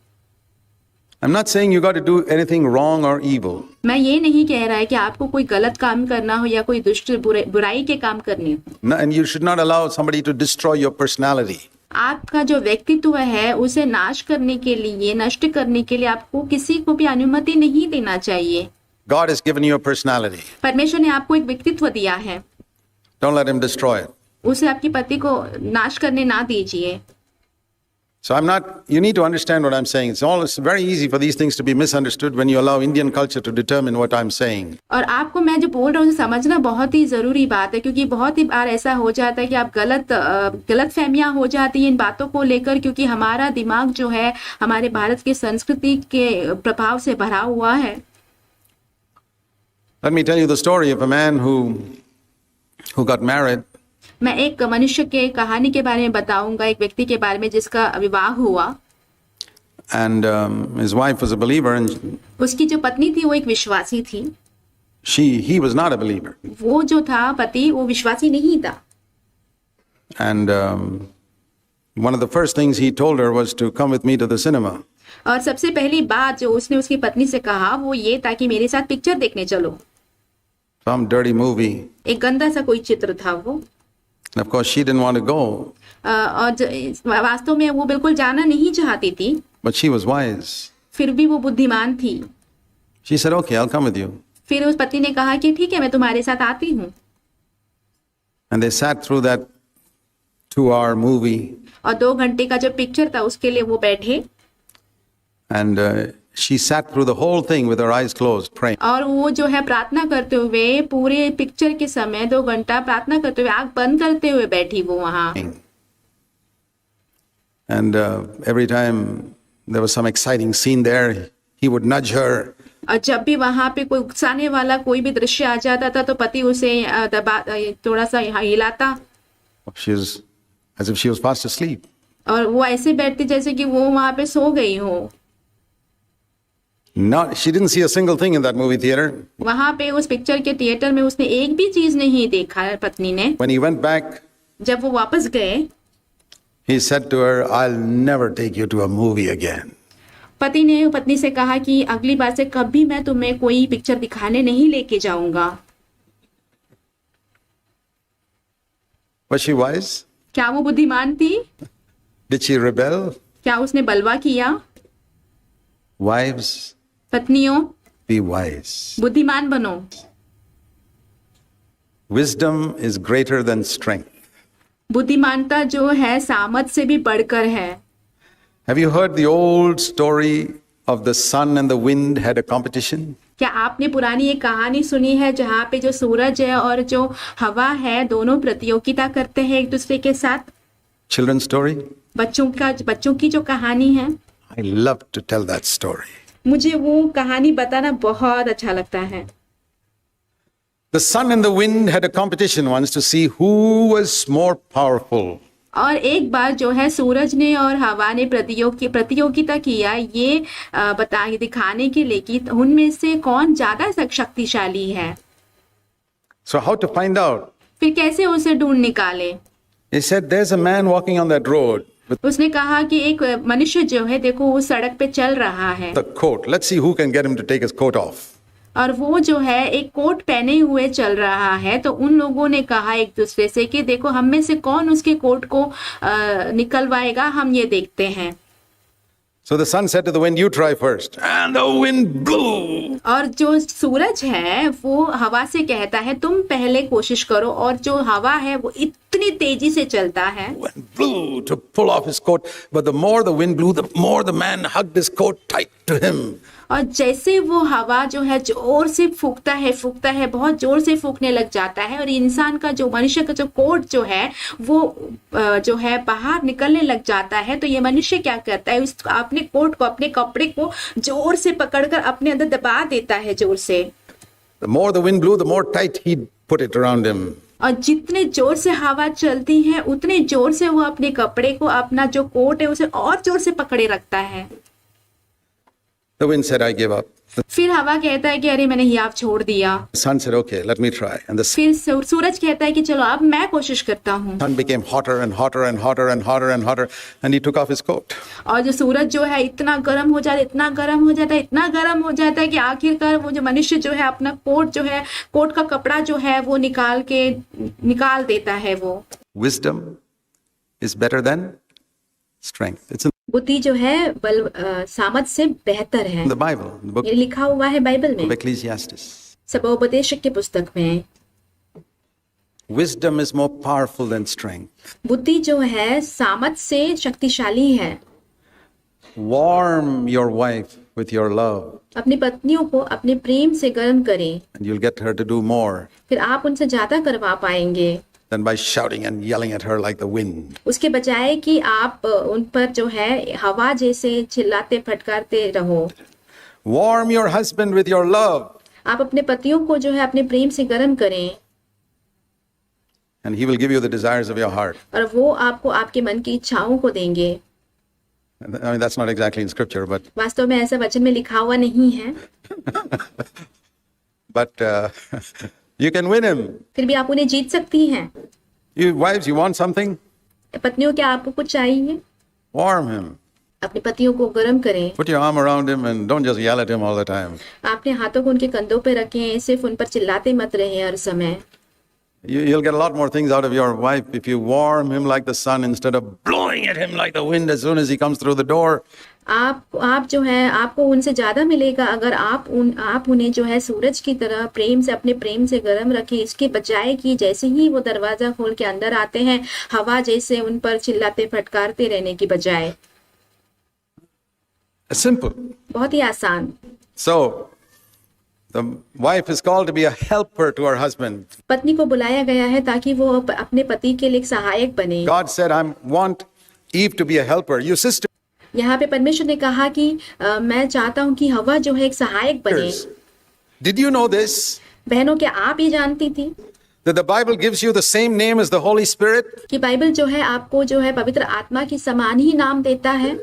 I'm not saying you got to do anything wrong or evil. मैं ये नहीं कह रहा है कि आपको कोई गलत काम करना हो या कोई दुष्ट बुराई के काम करने हो। No, and you should not allow somebody to destroy your personality. आपका जो व्यक्तित्व है उसे नाश करने के लिए, नष्ट करने के लिए आपको किसी को भी अनुमति नहीं देना चाहिए। God has given you a personality. परमेश्वर ने आपको एक व्यक्तित्व दिया है, Don't let him destroy it. उसे आपके पति को नाश करने ना दीजिए। So I'm not, you need to understand what I'm saying. It's very easy for these things to be misunderstood when you allow Indian culture to determine what I'm saying. और आपको मैं जो बोल रहा हूँ उसे समझना बहुत ही जरूरी बात है, क्योंकि बहुत ही बार ऐसा हो जाता है कि आप गलत फहमियां हो जाती हैं इन बातों को लेकर, क्योंकि हमारा दिमाग जो है हमारे भारत की संस्कृति के प्रभाव से भरा हुआ है। Let me tell you the story of a man who got married. मैं एक मनुष्य के कहानी के बारे में बताऊंगा, एक व्यक्ति के बारे में जिसका विवाह हुआ। And his wife was a believer and उसकी जो पत्नी थी वो एक विश्वासी थी। he was not a believer. वो जो था पति वो विश्वासी नहीं था। And one of the first things he told her was to come with me to the cinema. और सबसे पहली बात जो उसने उसकी पत्नी से कहा वो ये था कि मेरे साथ पिक्चर देखने चलो। Some dirty movie. एक गंदा सा कोई चित्र था वो। And of course she didn't want to go. और वास्तव में वो बिल्कुल जाना नहीं चाहती थी। But she was wise. फिर भी वो बुद्धिमान थी। She said, "Okay, I'll come with you." फिर उस पति ने कहा कि ठीक है मैं तुम्हारे साथ आती हूँ। And they sat through that 2-hour movie. और 2 घंटे का जो पिक्चर था उसके लिए वो बैठे। And she sat through the whole thing with her eyes closed, praying. और वो जो है प्रार्थना करते हुए पूरे पिक्चर के समय 2 घंटा प्रार्थना करते हुए आंख बंद करते हुए बैठी वो वहां। And every time there was some exciting scene there, he would nudge her. और जब भी वहां पे कोई उकसाने वाला कोई भी दृश्य आ जाता था तो पति उसे थोड़ा सा हिलाता। She was as if she was fast asleep. और वो ऐसे बैठती जैसे कि वो वहां पे सो गई हो। She didn't see a single thing in that movie theater. वहां पे उस पिक्चर के थिएटर में उसने एक भी चीज नहीं देखा पत्नी ने। When he went back, जब वो वापस गए, he said to her, "I'll never take you to a movie again." पति ने पत्नी से कहा कि अगली बार से कभी मैं तुम्हें कोई पिक्चर दिखाने नहीं लेके जाऊंगा। Was she wise? क्या वो बुद्धिमान थी? Did she rebel? क्या उसने बलवा किया? Wives, पत्नियों, be wise. बुद्धिमान बनो। Wisdom is greater than strength. बुद्धिमानता जो है सामर्थ से भी बढ़कर है। Have you heard the old story of the sun and the wind had a competition? क्या आपने पुरानी एक कहानी सुनी है जहाँ पे जो सूरज है और जो हवा है दोनों प्रतियोगिता करते हैं एक दूसरे के साथ? Children's story? बच्चों की जो कहानी है। I love to tell that story. मुझे वो कहानी बताना बहुत अच्छा लगता है। The sun and the wind had a competition once to see who was more powerful. और एक बार जो है सूरज ने और हवा ने प्रतियोगिता किया ये दिखाने के लिए कि उनमें से कौन ज्यादा शक्तिशाली है। So how to find out? फिर कैसे उसे ढूंढ निकाले? He said, there's a man walking on that road with उसने कहा कि एक मनुष्य जो है देखो उस सड़क पे चल रहा है the coat. Let's see who can get him to take his coat off. और वो जो है एक कोट पहने हुए चल रहा है। तो उन लोगों ने कहा एक दूसरे से कि देखो हम में से कौन उसके कोट को निकलवाएगा, हम ये देखते हैं। So the sun said to the wind, you try first. And the wind blew. और जो सूरज है वो हवा से कहता है तुम पहले कोशिश करो, और जो हवा है वो इतनी तेजी से चलता है। Wind blew to pull off his coat. But the more the wind blew, the more the man hugged his coat tight to him. और जैसे वो हवा जो है जोर से फूंकता है, बहुत जोर से फूंकने लग जाता है, और इंसान का जो मनुष्य का जो कोट जो है वो जो है बाहर निकलने लग जाता है। तो ये मनुष्य क्या करता है, उस अपने कोट को, अपने कपड़े को जोर से पकड़कर अपने अंदर दबा देता है जोर से। The more the wind blew, the more tight he put it around him. और जितने जोर से हवा चलती है उतने जोर से वो अपने कपड़े को, अपना जो कोट है उसे और जोर से पकड़े रखता है। The wind said, I give up. The फिर हवा कहता है कि अरे मैंने हियाव छोड़ दिया। sun said, okay, let me try. And the फिर सूरज कहता है कि चलो अब मैं कोशिश करता हूँ। sun became hotter and hotter and hotter and hotter and hotter. And he took off his coat. और जो सूरज जो है इतना गर्म हो जाता है, इतना गर्म हो जाता है, इतना गर्म हो जाता है कि आखिरकार वो जो मनुष्य जो है अपना कोट जो है, कोट का कपड़ा जो है वो निकाल देता है वो। Wisdom is better than strength. It's in बुद्धि जो है सामर्थ से बेहतर है। the Bible, the book ये लिखा हुआ है बाइबल में, of Ecclesiastes. सबोपदेशक की पुस्तक में। Wisdom is more powerful than strength. बुद्धि जो है सामर्थ से शक्तिशाली है। Warm your wife with your love, अपनी पत्नियों को अपने प्रेम से गर्म करें, and you'll get her to do more फिर आप उनसे ज्यादा करवा पाएंगे than by shouting and yelling at her like the wind. उसके बजाय कि आप उन पर जो है हवा जैसे चिल्लाते फटकारते रहो। Warm your husband with your love, आप अपने पतियों को जो है अपने प्रेम से गर्म करें, and he will give you the desires of your heart. और वो आपको आपके मन की इच्छाओं को देंगे। I mean, that's not exactly in scripture, वास्तव में ऐसा वचन में लिखा हुआ नहीं है, but you can win him. फिर भी आप उन्हें जीत सकती हैं। You wives, you want something? पत्नियों, क्या आपको कुछ चाहिए? Warm him. अपने पतियों को गर्म करें। Put your arm around him and don't just yell at him all the time. आपने हाथों को उनके कंधों पे रखें, सिर्फ उन पर चिल्लाते मत रहें हर समय। You'll get a lot more things out of your wife if you warm him like the sun instead of blowing at him like the wind as soon as he comes through the door. आप जो है आपको उनसे ज्यादा मिलेगा अगर आप उन्हें जो है सूरज की तरह प्रेम से, अपने प्रेम से गर्म रखें, इसके बजाय कि जैसे ही वो दरवाजा खोल के अंदर आते हैं हवा जैसे उन पर चिल्लाते फटकारते रहने की बजाय। Simple. बहुत ही आसान। So, the wife is called to be a helper to her husband. पत्नी को बुलाया गया है ताकि वो अपने पति के लिए एक सहायक बने। God said, I want Eve to be a helper. You sister. यहाँ पे परमेश्वर ने कहा कि मैं चाहता हूँ कि हवा जो है एक सहायक बने। Did you know this? बहनों, क्या आप ये जानती थी That the Bible gives you the same name as the Holy Spirit? कि बाइबल जो है आपको जो है पवित्र आत्मा की समान ही नाम देता है?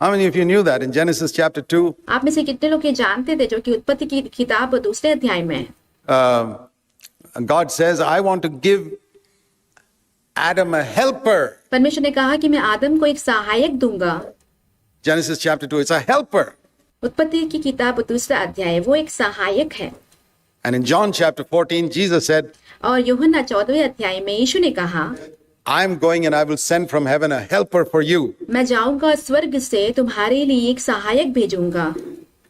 How many of you knew that in Genesis chapter 2? आप में से कितने लोग ये जानते थे, जो कि उत्पत्ति की किताब 2 अध्याय में है? God says, I want to give Adam a helper. परमेश्वर ने कहा कि मैं आदम को एक सहायक दूंगा। Genesis chapter 2, it's a helper. उत्पत्ति की किताब 2 अध्याय, वो एक सहायक है। And in John chapter 14, Jesus said, और यूहन्ना 14वें अध्याय में यीशु ने कहा, I'm going and I will send from heaven a helper for you. मैं जाऊंगा स्वर्ग से तुम्हारे लिए एक सहायक भेजूंगा।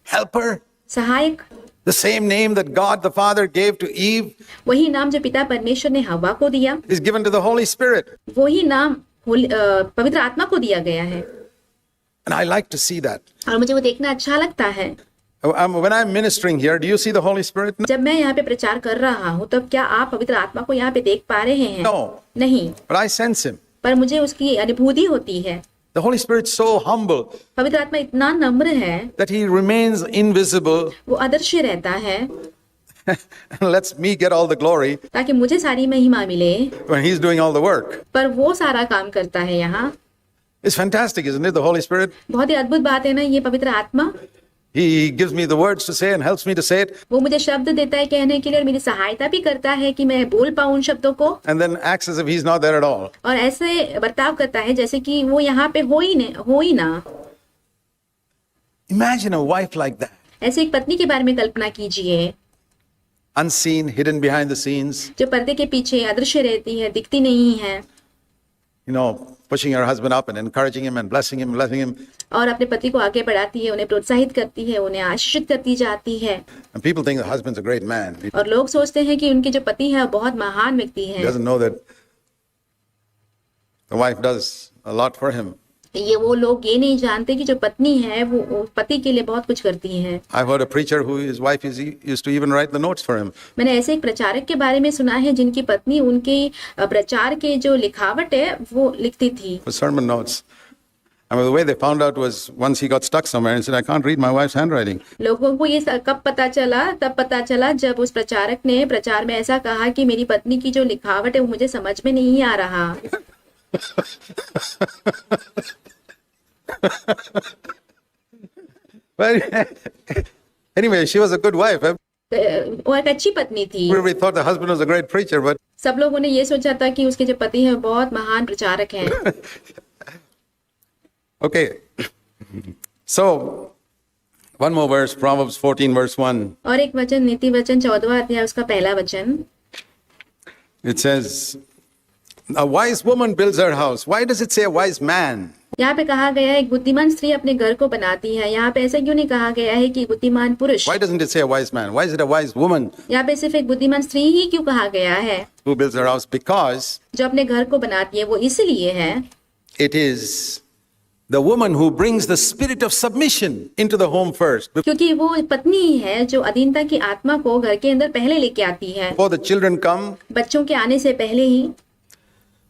Helper? सहायक, The same name that God the Father gave to Eve वही नाम जो पिता परमेश्वर ने हवा को दिया, is given to the Holy Spirit. वही नाम पवित्र आत्मा को दिया गया है। And I like to see that. और मुझे वो देखना अच्छा लगता है। When I'm ministering here, do you see the Holy Spirit? जब मैं यहाँ पे प्रचार कर रहा हूँ तब क्या आप पवित्र आत्मा को यहाँ पे देख पा रहे हैं? No. नहीं, But I sense him. पर मुझे उसकी अनुभूति होती है। The Holy Spirit's so humble पवित्र आत्मा इतना नम्र है, that he remains invisible वो अदृश्य रहता है, lets me get all the glory ताकि मुझे सारी महिमा मिले, when he's doing all the work. पर वो सारा काम करता है यहाँ। It's fantastic, isn't it? The Holy Spirit. बहुत ही अद्भुत बात है ना ये पवित्र आत्मा। He gives me the words to say and helps me to say it, वो मुझे शब्द देता है कहने के लिए और मेरी सहायता भी करता है कि मैं बोल पाऊं उन शब्दों को, and then acts as if he's not there at all. और ऐसे बर्ताव करता है जैसे कि वो यहाँ पे हो ही ना। Imagine a wife like that, ऐसे एक पत्नी के बारे में कल्पना कीजिए, unseen, hidden behind the scenes, जो पर्दे के पीछे अदृश्य रहती है, दिखती नहीं है, pushing her husband up and encouraging him and blessing him. और अपने पति को आगे बढ़ाती है, उन्हें प्रोत्साहित करती है, उन्हें आशीषित करती जाती है। And people think the husband's a great man. He और लोग सोचते हैं कि उनके जो पति है वो बहुत महान व्यक्ति है। doesn't know that the wife does a lot for him. ये वो लोग ये नहीं जानते कि जो पत्नी है वो पति के लिए बहुत कुछ करती है। I've heard a preacher who his wife used to even write the notes for him. मैंने ऐसे एक प्रचारक के बारे में सुना है जिनकी पत्नी उनके प्रचार के जो लिखावट है वो लिखती थी। For sermon notes. And the way they found out was once he got stuck somewhere and said, I can't read my wife's handwriting. लोगों को ये कब पता चला, तब पता चला जब उस प्रचारक ने प्रचार में ऐसा कहा कि मेरी पत्नी की जो लिखावट है वो मुझे समझ में नहीं आ रहा। But anyway, she was a good wife. वो एक अच्छी पत्नी थी। We thought the husband was a great preacher, but सब लोगों ने ये सोचा था कि उसके जो पति हैं बहुत महान प्रचारक हैं। okay. So, one more verse, Proverbs 14 verse 1. और एक वचन, नीति वचन 14वां अध्याय उसका पहला वचन। It says, a wise woman builds her house. Why does it say a wise man? यहाँ पे कहा गया है एक बुद्धिमान स्त्री अपने घर को बनाती है। यहाँ पे ऐसा क्यों नहीं कहा गया है कि बुद्धिमान पुरुष? Why doesn't it say a wise man? Why is it a wise woman यहाँ पे सिर्फ एक बुद्धिमान स्त्री ही क्यों कहा गया है? who builds her house? Because जो अपने घर को बनाती है वो इसलिए है, it is the woman who brings the spirit of submission into the home first. क्योंकि वो पत्नी ही है जो अधीनता की आत्मा को घर के अंदर पहले लेके आती है। Before the children come, बच्चों के आने से पहले ही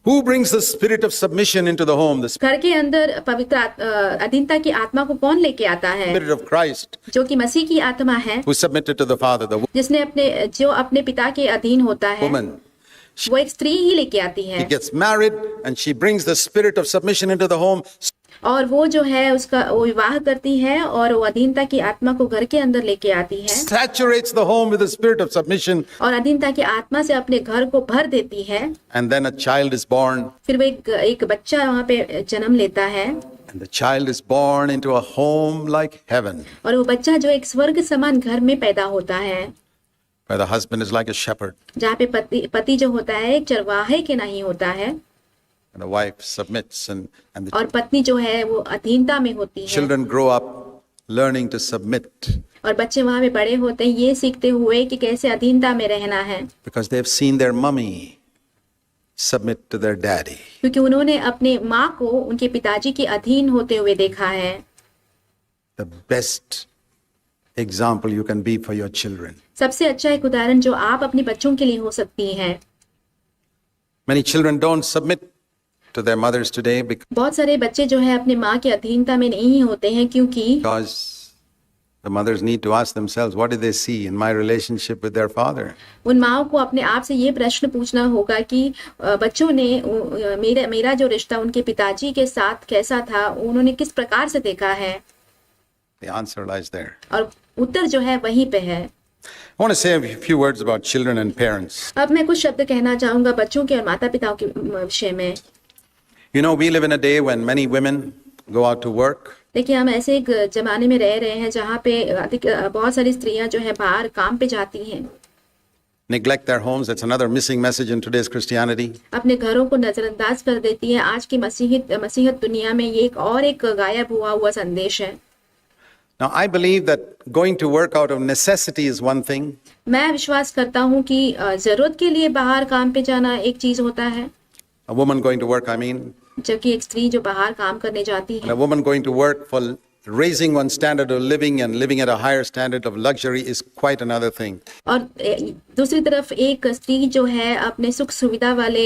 who brings the spirit of submission into the home? The घर के अंदर पवित्र अधीनता की आत्मा को कौन लेके आता है? spirit of Christ, जो कि मसीह की आत्मा है, who submitted to the Father, the जिसने अपने पिता के अधीन होता है, woman. वो एक स्त्री ही लेके आती She है। gets married and she brings the spirit of submission into the home. और वो जो है उसका वो विवाह करती है और वो अधीनता की आत्मा को घर के अंदर लेके आती है Saturates the home with the spirit of submission. और अधीनता की आत्मा से अपने घर को भर देती है। And then a child is born. फिर वो एक बच्चा वहाँ पे जन्म लेता है And the child is born into a home like heaven, और वो बच्चा जो एक स्वर्ग समान घर में पैदा होता है, where the husband is like a shepherd जहाँ पे पति जो होता है एक चरवाहे के नहीं होता है and the wife submits and the और पत्नी जो है वो अधीनता में होती है। children grow up learning to submit और बच्चे वहाँ पे बड़े होते हैं ये सीखते हुए कि कैसे अधीनता में रहना है, because they've seen their mummy submit to their daddy. क्योंकि उन्होंने अपने माँ को उनके पिताजी के अधीन होते हुए देखा है। The best example you can be for your children. सबसे अच्छा एक उदाहरण जो आप अपने बच्चों के लिए हो सकती हैं। Many children don't submit to their mothers today बहुत सारे बच्चे जो है अपने माँ के अधीनता में नहीं होते हैं क्योंकि because the mothers need to ask themselves, what do they see in my relationship with their father? उन माओ को अपने आप से ये प्रश्न पूछना होगा कि बच्चों ने मेरा जो रिश्ता उनके पिताजी के साथ कैसा था, उन्होंने किस प्रकार से देखा है। The answer lies there. और उत्तर जो है वहीं पे है। I want to say a few words about children and parents. अब मैं कुछ शब्द कहना चाहूंगा बच्चों के और माता पिताओं के विषय में। You know, we live in a day when many women go out to work. देखिए हम ऐसे एक जमाने में रह रहे हैं जहाँ पे बहुत सारी स्त्रियां जो है बाहर काम पे जाती हैं, Neglect their homes. That's another missing message in today's Christianity. अपने घरों को नजरअंदाज कर देती है। आज की मसीहत दुनिया में ये एक गायब हुआ संदेश है। Now, I believe that going to work out of necessity is one thing, मैं विश्वास करता हूँ कि जरूरत के लिए बाहर काम पे जाना एक चीज होता है, a woman going to work, I mean, जबकि एक स्त्री जो बाहर काम करने जाती and है a woman going to work for raising one's standard of living and living at a higher standard of luxury is quite another thing. और दूसरी तरफ एक स्त्री जो है अपने सुख सुविधा वाले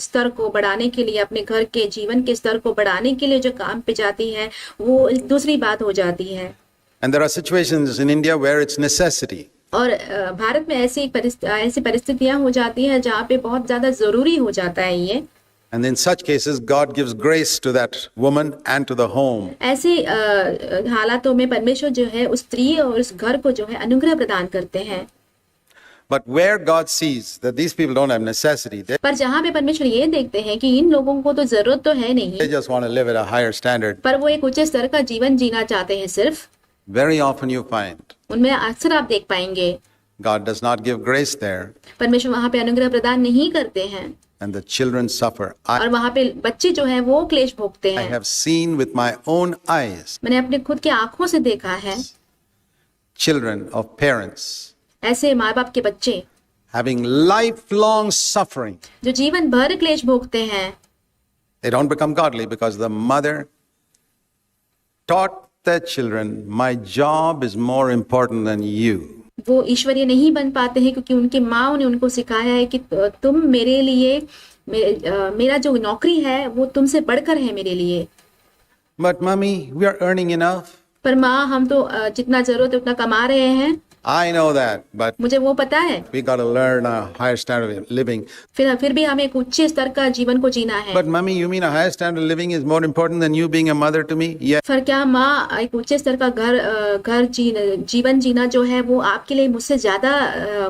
स्तर को बढ़ाने के लिए, अपने घर के जीवन के स्तर को बढ़ाने के लिए जो काम पे जाती है वो दूसरी बात हो जाती है। And there are situations in India where it's necessity. और भारत में ऐसी परिस्थितियां हो जाती हैं जहाँ पे बहुत ज्यादा जरूरी हो जाता है ये। And in such cases, God gives grace to that woman and to the home. ऐसे हालातों में परमेश्वर जो है उस स्त्री और उस घर को जो है अनुग्रह प्रदान करते हैं। But where God sees that these people don't have necessity, पर जहाँ पे परमेश्वर ये देखते हैं कि इन लोगों को तो जरूरत तो है नहीं, they just want to live at a higher standard, पर वो एक उच्च स्तर का जीवन जीना चाहते हैं सिर्फ, very often you find उनमें अक्सर आप देख पाएंगे God does not give grace there, परमेश्वर वहाँ पे अनुग्रह प्रदान नहीं करते हैं and the children suffer. और वहाँ पे बच्चे जो है वो क्लेश भोगते I हैं। have seen with my own eyes मैंने अपने खुद की आंखों से देखा है children of parents ऐसे माँ बाप के बच्चे having lifelong suffering. जो जीवन भर क्लेश भोगते हैं। They don't become godly because the mother taught their children, my job is more important than you. वो ईश्वरीय नहीं बन पाते हैं क्योंकि उनकी माँ ने उनको सिखाया है कि तुम मेरे लिए मेरा जो नौकरी है वो तुमसे बढ़कर है मेरे लिए। But mommy, we are earning enough. पर माँ हम तो जितना जरूरत है उतना कमा रहे हैं। I know that, but मुझे वो पता है। we got to learn a higher standard of living. फिर भी हमें एक उच्च स्तर का जीवन को जीना है। But mommy, you mean a higher standard of living is more important than you being a mother to me? Yes. पर क्या माँ एक उच्च स्तर का जीवन जीना जो है वो आपके लिए मुझसे ज्यादा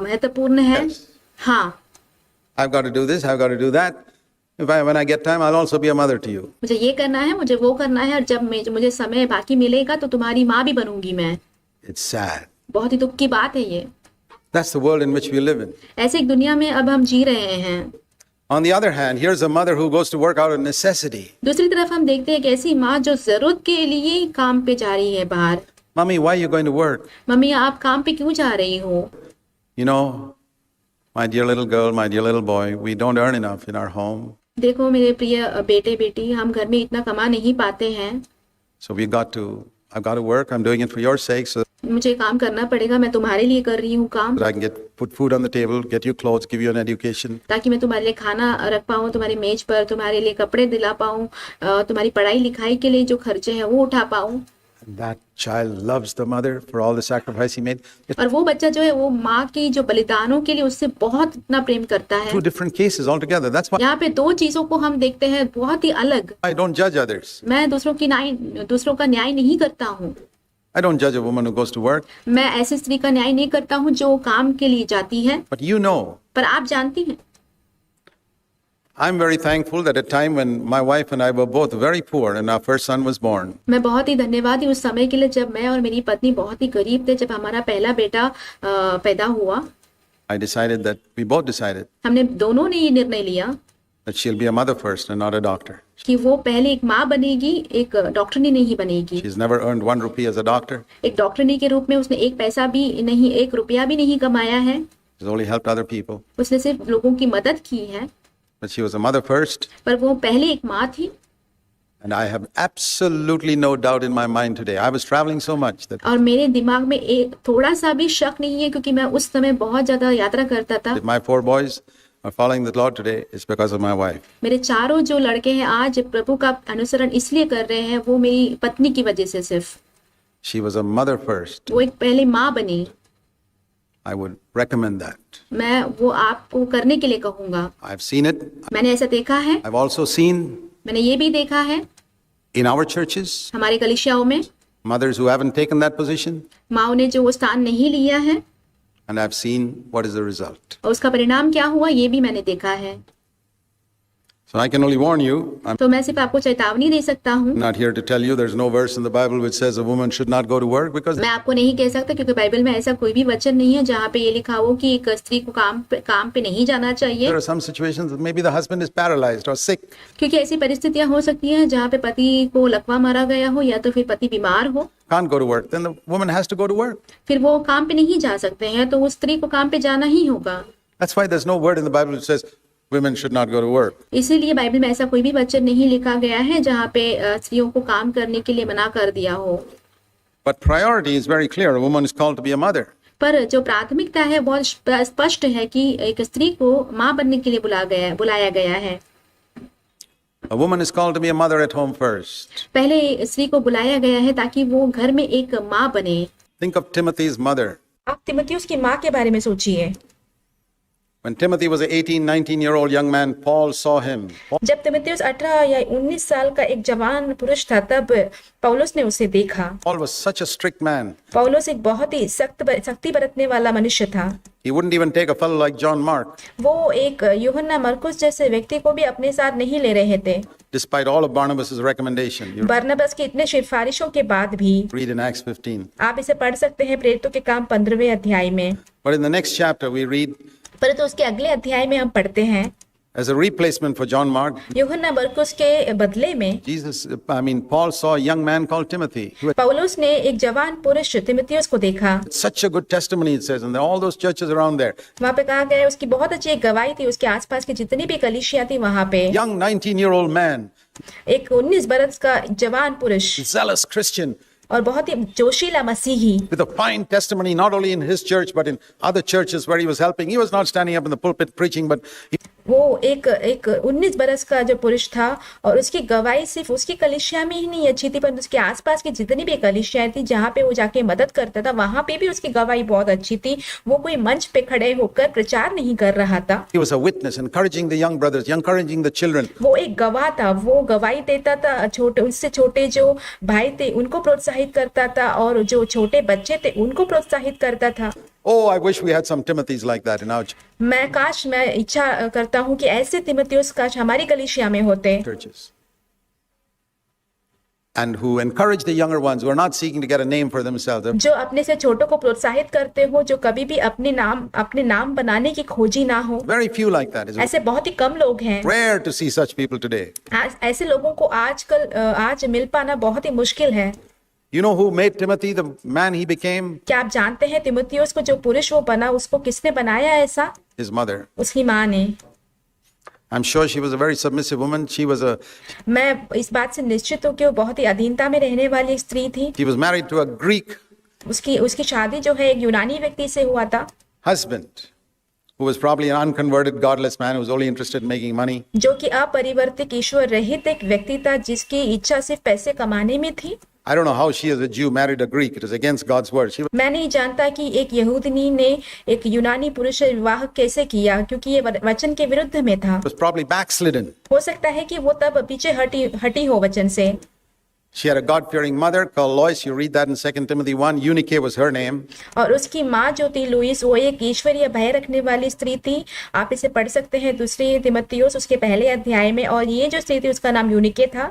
महत्वपूर्ण है? हाँ। I've got to do this, I've got to do that. When I get time, I'll also be a mother to you. मुझे ये करना है, मुझे वो करना है, और जब मुझे समय बाकी मिलेगा तो तुम्हारी माँ भी बनूंगी मैं। It's sad. बहुत ही दुख की बात है ये। That's the world in which we live in. ऐसे एक दुनिया में अब हम जी रहे हैं। On the other hand, here's a mother who goes to work out of necessity. दूसरी तरफ हम देखते हैं कि ऐसी माँ जो जरूरत के लिए काम पे जा रही है बाहर। Mommy, why are you going to work? Mummy आप काम पे क्यों जा रही हो? You know, my dear little girl, my dear little boy, we don't earn enough in our home. देखो मेरे प्रिय बेटे बेटी, हम घर में इतना कमा नहीं पाते हैं। So I've got to work. I'm doing it for your sake so मुझे काम करना पड़ेगा, मैं तुम्हारे लिए कर रही हूँ काम, that I can put food on the table, get you clothes, give you an education. ताकि मैं तुम्हारे लिए खाना रख पाऊँ तुम्हारी मेज पर, तुम्हारे लिए कपड़े दिला पाऊँ, तुम्हारी पढ़ाई लिखाई के लिए जो खर्चे हैं वो उठा पाऊँ। And that child loves the mother for all the sacrifice he made. और वो बच्चा जो है वो माँ की जो बलिदानों के लिए उससे बहुत इतना प्रेम करता है। Two different cases altogether. That's why यहाँ पे दो चीजों को हम देखते हैं बहुत ही अलग। I don't judge others. मैं दूसरों का न्याय नहीं करता हूँ। I don't judge a woman who goes to work. मैं ऐसी स्त्री का न्याय नहीं करता हूँ जो काम के लिए जाती है। But you know, पर आप जानती हैं, I'm very thankful that at a time when my wife and I were both very poor and our first son was born, मैं बहुत ही धन्यवादी उस समय के लिए जब मैं और मेरी पत्नी बहुत ही गरीब थे, जब हमारा पहला बेटा पैदा हुआ। we both decided हमने दोनों ने ये निर्णय लिया that she'll be a mother first and not a doctor. कि वो पहले एक माँ बनेगी, एक डॉक्टरनी नहीं बनेगी। She's never earned 1 rupee as a doctor. एक डॉक्टरनी के रूप में उसने एक पैसा भी नहीं, 1 रुपया भी नहीं कमाया है। She's only helped other people. उसने सिर्फ लोगों की मदद की है। But she was a mother first. पर वो पहले एक माँ थी। And I have absolutely no doubt in my mind today. I was traveling so much that और मेरे दिमाग में एक थोड़ा सा भी शक नहीं है, क्योंकि मैं उस समय बहुत ज्यादा यात्रा करता था। if my 4 boys are following the Lord today, it's because of my wife. मेरे चारों जो लड़के हैं आज प्रभु का अनुसरण इसलिए कर रहे हैं, वो मेरी पत्नी की वजह से सिर्फ। She was a mother first. वो एक पहले माँ बनी। I would recommend that. मैं वो आपको करने के लिए कहूंगा। I've seen it. मैंने ऐसा देखा है। I've also seen मैंने ये भी देखा है in our churches हमारे कलीसियाओं में mothers who haven't taken that position, माँओं ने जो वो स्थान नहीं लिया है, and I've seen what is the result. और उसका परिणाम क्या हुआ ये भी मैंने देखा है। So I can only warn you. I'm तो मैं सिर्फ आपको चेतावनी दे सकता हूँ। not here to tell you there's no verse in the Bible which says a woman should not go to work, because मैं आपको नहीं कह सकता, क्योंकि बाइबल में ऐसा कोई भी वचन नहीं है जहाँ पे ये लिखा हो कि एक स्त्री को काम पे नहीं जाना चाहिए। there are some situations that maybe the husband is paralyzed or sick. क्योंकि ऐसी परिस्थितियां हो सकती हैं जहाँ पे पति को लकवा मारा गया हो या तो फिर पति बीमार हो, Can't go to work. Then the woman has to go to work. फिर वो काम पे नहीं जा सकते हैं, तो उस स्त्री को काम पे जाना ही होगा। That's why there's no word in the Bible which says women should not go to work. इसीलिए बाइबल में ऐसा कोई भी वचन नहीं लिखा गया है जहाँ पे स्त्रियों को काम करने के लिए मना कर दिया हो। But priority is very clear. A woman is called to be a mother. पर जो प्राथमिकता है बहुत स्पष्ट है कि एक स्त्री को माँ बनने के लिए बुलाया गया है। A woman is called to be a mother at home first. पहले स्त्री को बुलाया गया है ताकि वो घर में एक माँ बने। Think of Timothy's mother. आप तिमुथियुस की माँ के बारे में सोचिए। When Timothy was an 18, 19-year-old young man, Paul saw him. जब तिमुथियुस 18 या 19 साल का एक जवान पुरुष था, तब पौलुस ने उसे देखा। Paul was such a strict man. पौलुस एक बहुत ही सख्ती बरतने वाला मनुष्य था। He wouldn't even take a fellow like John Mark, वो एक यूहन्ना मरकुस जैसे व्यक्ति को भी अपने साथ नहीं ले रहे थे, despite all of Barnabas' recommendation. You बरनबास की इतने सिफारिशों के बाद भी। read in Acts 15. आप इसे पढ़ सकते हैं प्रेरितों के काम 15वें अध्याय में। But in the next chapter, we read, परंतु उसके अगले अध्याय में हम पढ़ते हैं, as a replacement for John Mark, यूहन्ना मरकुस के बदले में Paul saw a young man called Timothy, who had पौलुस ने एक जवान पुरुष तिमुथियुस को देखा। such a good testimony, it says, and all those churches around there. वहाँ पे कहा गया है उसकी बहुत अच्छी एक गवाही थी, उसके आसपास की जितनी भी कलीसिया थी वहाँ पे। Young 19-year-old man, एक 19 बरस का जवान पुरुष zealous Christian, और बहुत ही जोशीला मसीही, with a fine testimony, not only in his church, but in other churches where he was helping. He was not standing up in the pulpit preaching, but वो एक 19 बरस का जो पुरुष था और उसकी गवाही सिर्फ उसकी कलीसिया में ही नहीं अच्छी थी, पर उसके आसपास की जितनी भी कलीसियाएं थी जहाँ पे वो जाके मदद करता था, वहां पे भी उसकी गवाही बहुत अच्छी थी। वो कोई मंच पे खड़े होकर प्रचार नहीं कर रहा था, he was a witness, encouraging the young brothers, encouraging the children. वो एक गवाह था। वो गवाही देता था, छोटे उससे छोटे जो भाई थे उनको प्रोत्साहित करता था और जो छोटे बच्चे थे उनको प्रोत्साहित करता था। Oh, I wish we had some Timothys like that in our मैं इच्छा करता हूँ कि ऐसे तिमुथियुस काश हमारी कलीसिया में होते, churches. And who encourage the younger ones who are not seeking to get a name for themselves. They're जो अपने से छोटों को प्रोत्साहित करते हो, जो कभी भी अपने नाम बनाने की खोजी ना हो। very few like that. It's ऐसे बहुत ही कम लोग हैं। rare to see such people today. ऐसे लोगों को आज मिल पाना बहुत ही मुश्किल है। You know who made Timothy the man he became? क्या आप जानते हैं तिमुथियुस को जो पुरुष वो बना, उसको किसने बनाया ऐसा? His mother. उसकी माँ ने। I'm sure she was a very submissive woman. She was मैं इस बात से निश्चित हूँ कि वो बहुत ही अधीनता में रहने वाली एक स्त्री थी। He was married to a Greek उसकी शादी जो है एक यूनानी व्यक्ति से हुआ था, husband who was probably an unconverted, godless man who was only interested in making money. जो कि अपरिवर्तित ईश्वर रहित एक व्यक्ति था जिसकी इच्छा सिर्फ पैसे कमाने में थी। I don't know how she as a Jew married a Greek. It is against God's word. She मैं नहीं जानता कि एक यहूदनी ने एक यूनानी पुरुष से विवाह कैसे किया, क्योंकि ये वचन के विरुद्ध में था। was probably backslidden. हो सकता है कि वो तब पीछे हटी हो वचन से। She had a God-fearing mother called Lois. You read that in 2 Timothy 1. Eunice was her name. और उसकी माँ जो थी लुईस, वो एक ईश्वरीय भय रखने वाली स्त्री थी। आप इसे पढ़ सकते हैं दूसरी तिमुथियुस उसके पहले अध्याय में। और ये जो स्त्री थी उसका नाम यूनिके था।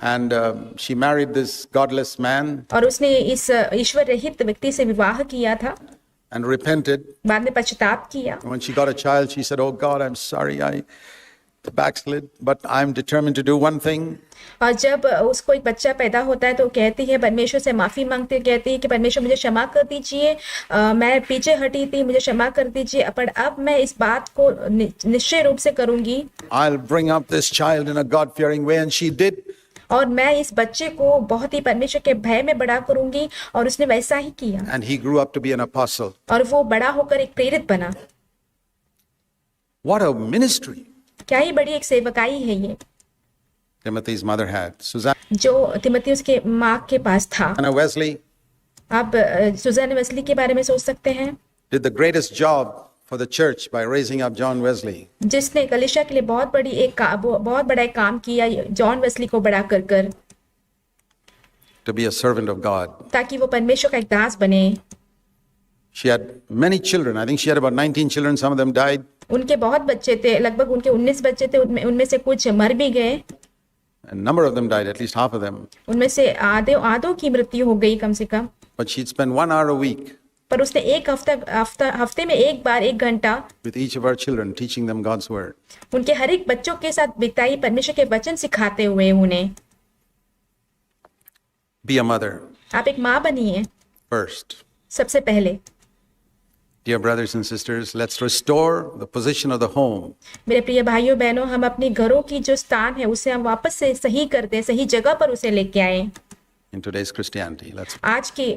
And she married this godless man और उसने इस ईश्वर रहित व्यक्ति से विवाह किया था and repented. बाद में पश्चाताप किया। When she got a child, she said, "Oh God, I'm sorry, I backslid, but I'm determined to do one thing." और जब उसको एक बच्चा पैदा होता है तो कहती है, परमेश्वर से माफी मांगती, कहती है कि परमेश्वर मुझे क्षमा कर दीजिए, मैं पीछे हटी थी, मुझे क्षमा कर दीजिए, पर अब मैं इस बात को निश्चय रूप से करूंगी। I'll bring up this child in a God-fearing way, and she did. और मैं इस बच्चे को बहुत ही परमेश्वर के भय में बड़ा करूंगी, और उसने वैसा ही किया। And he grew up to be an apostle. और वो बड़ा होकर एक प्रेरित बना। What a ministry क्या ही बड़ी एक सेवकाई है ये Timothy's mother had. Susanna जो तिमुथियुस के माँ के पास था। Wesley आप सुज़ैन वेस्ली के बारे में सोच सकते हैं, did the greatest job for the church by raising up John Wesley. जिसने कलीसिया के लिए बहुत बड़ा एक काम किया, जॉन वेस्ली को बड़ा कर To be a servant of God. ताकि वो परमेश्वर का एक दास बने। She had many children. I think she had about 19 children. Some of them died. उनके बहुत बच्चे थे, लगभग उनके 19 बच्चे थे, उनमें से कुछ मर भी गए। A number of them died, at least half of them. उनमें से आधों की मृत्यु हो गई कम से कम। But she'd spend 1 hour a week पर उसने एक हफ्ते में एक बार 1 घंटा with each of our children, teaching them God's word. उनके हर एक बच्चों के साथ बिताई, परमेश्वर के वचन सिखाते हुए उन्हें। Be a mother आप एक माँ बनिए first. सबसे पहले। Dear brothers and sisters, let's restore the position of the home. मेरे प्रिय भाइयों बहनों, हम अपने घरों की जो स्थान है उसे हम वापस से सही कर दें, सही जगह पर उसे लेके आए। In today's Christianity, let's आज की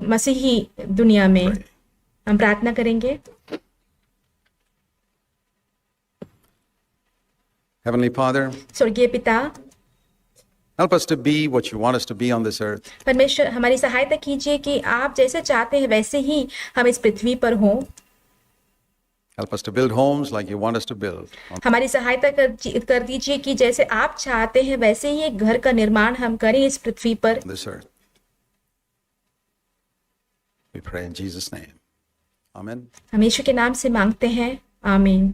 मसीही दुनिया में pray. हम प्रार्थना करेंगे। Heavenly Father, स्वर्गीय पिता, Help us to be what you want us to be on this earth. परमेश्वर हमारी सहायता कीजिए कि आप जैसे चाहते हैं वैसे ही हम इस पृथ्वी पर हों। Help us to build homes like you want us to build on हमारी सहायता कर दीजिए कि जैसे आप चाहते हैं वैसे ही एक घर का निर्माण हम करें इस पृथ्वी पर। this earth. We pray in Jesus' name. Amen. हम यीशु के नाम से मांगते हैं, आमीन।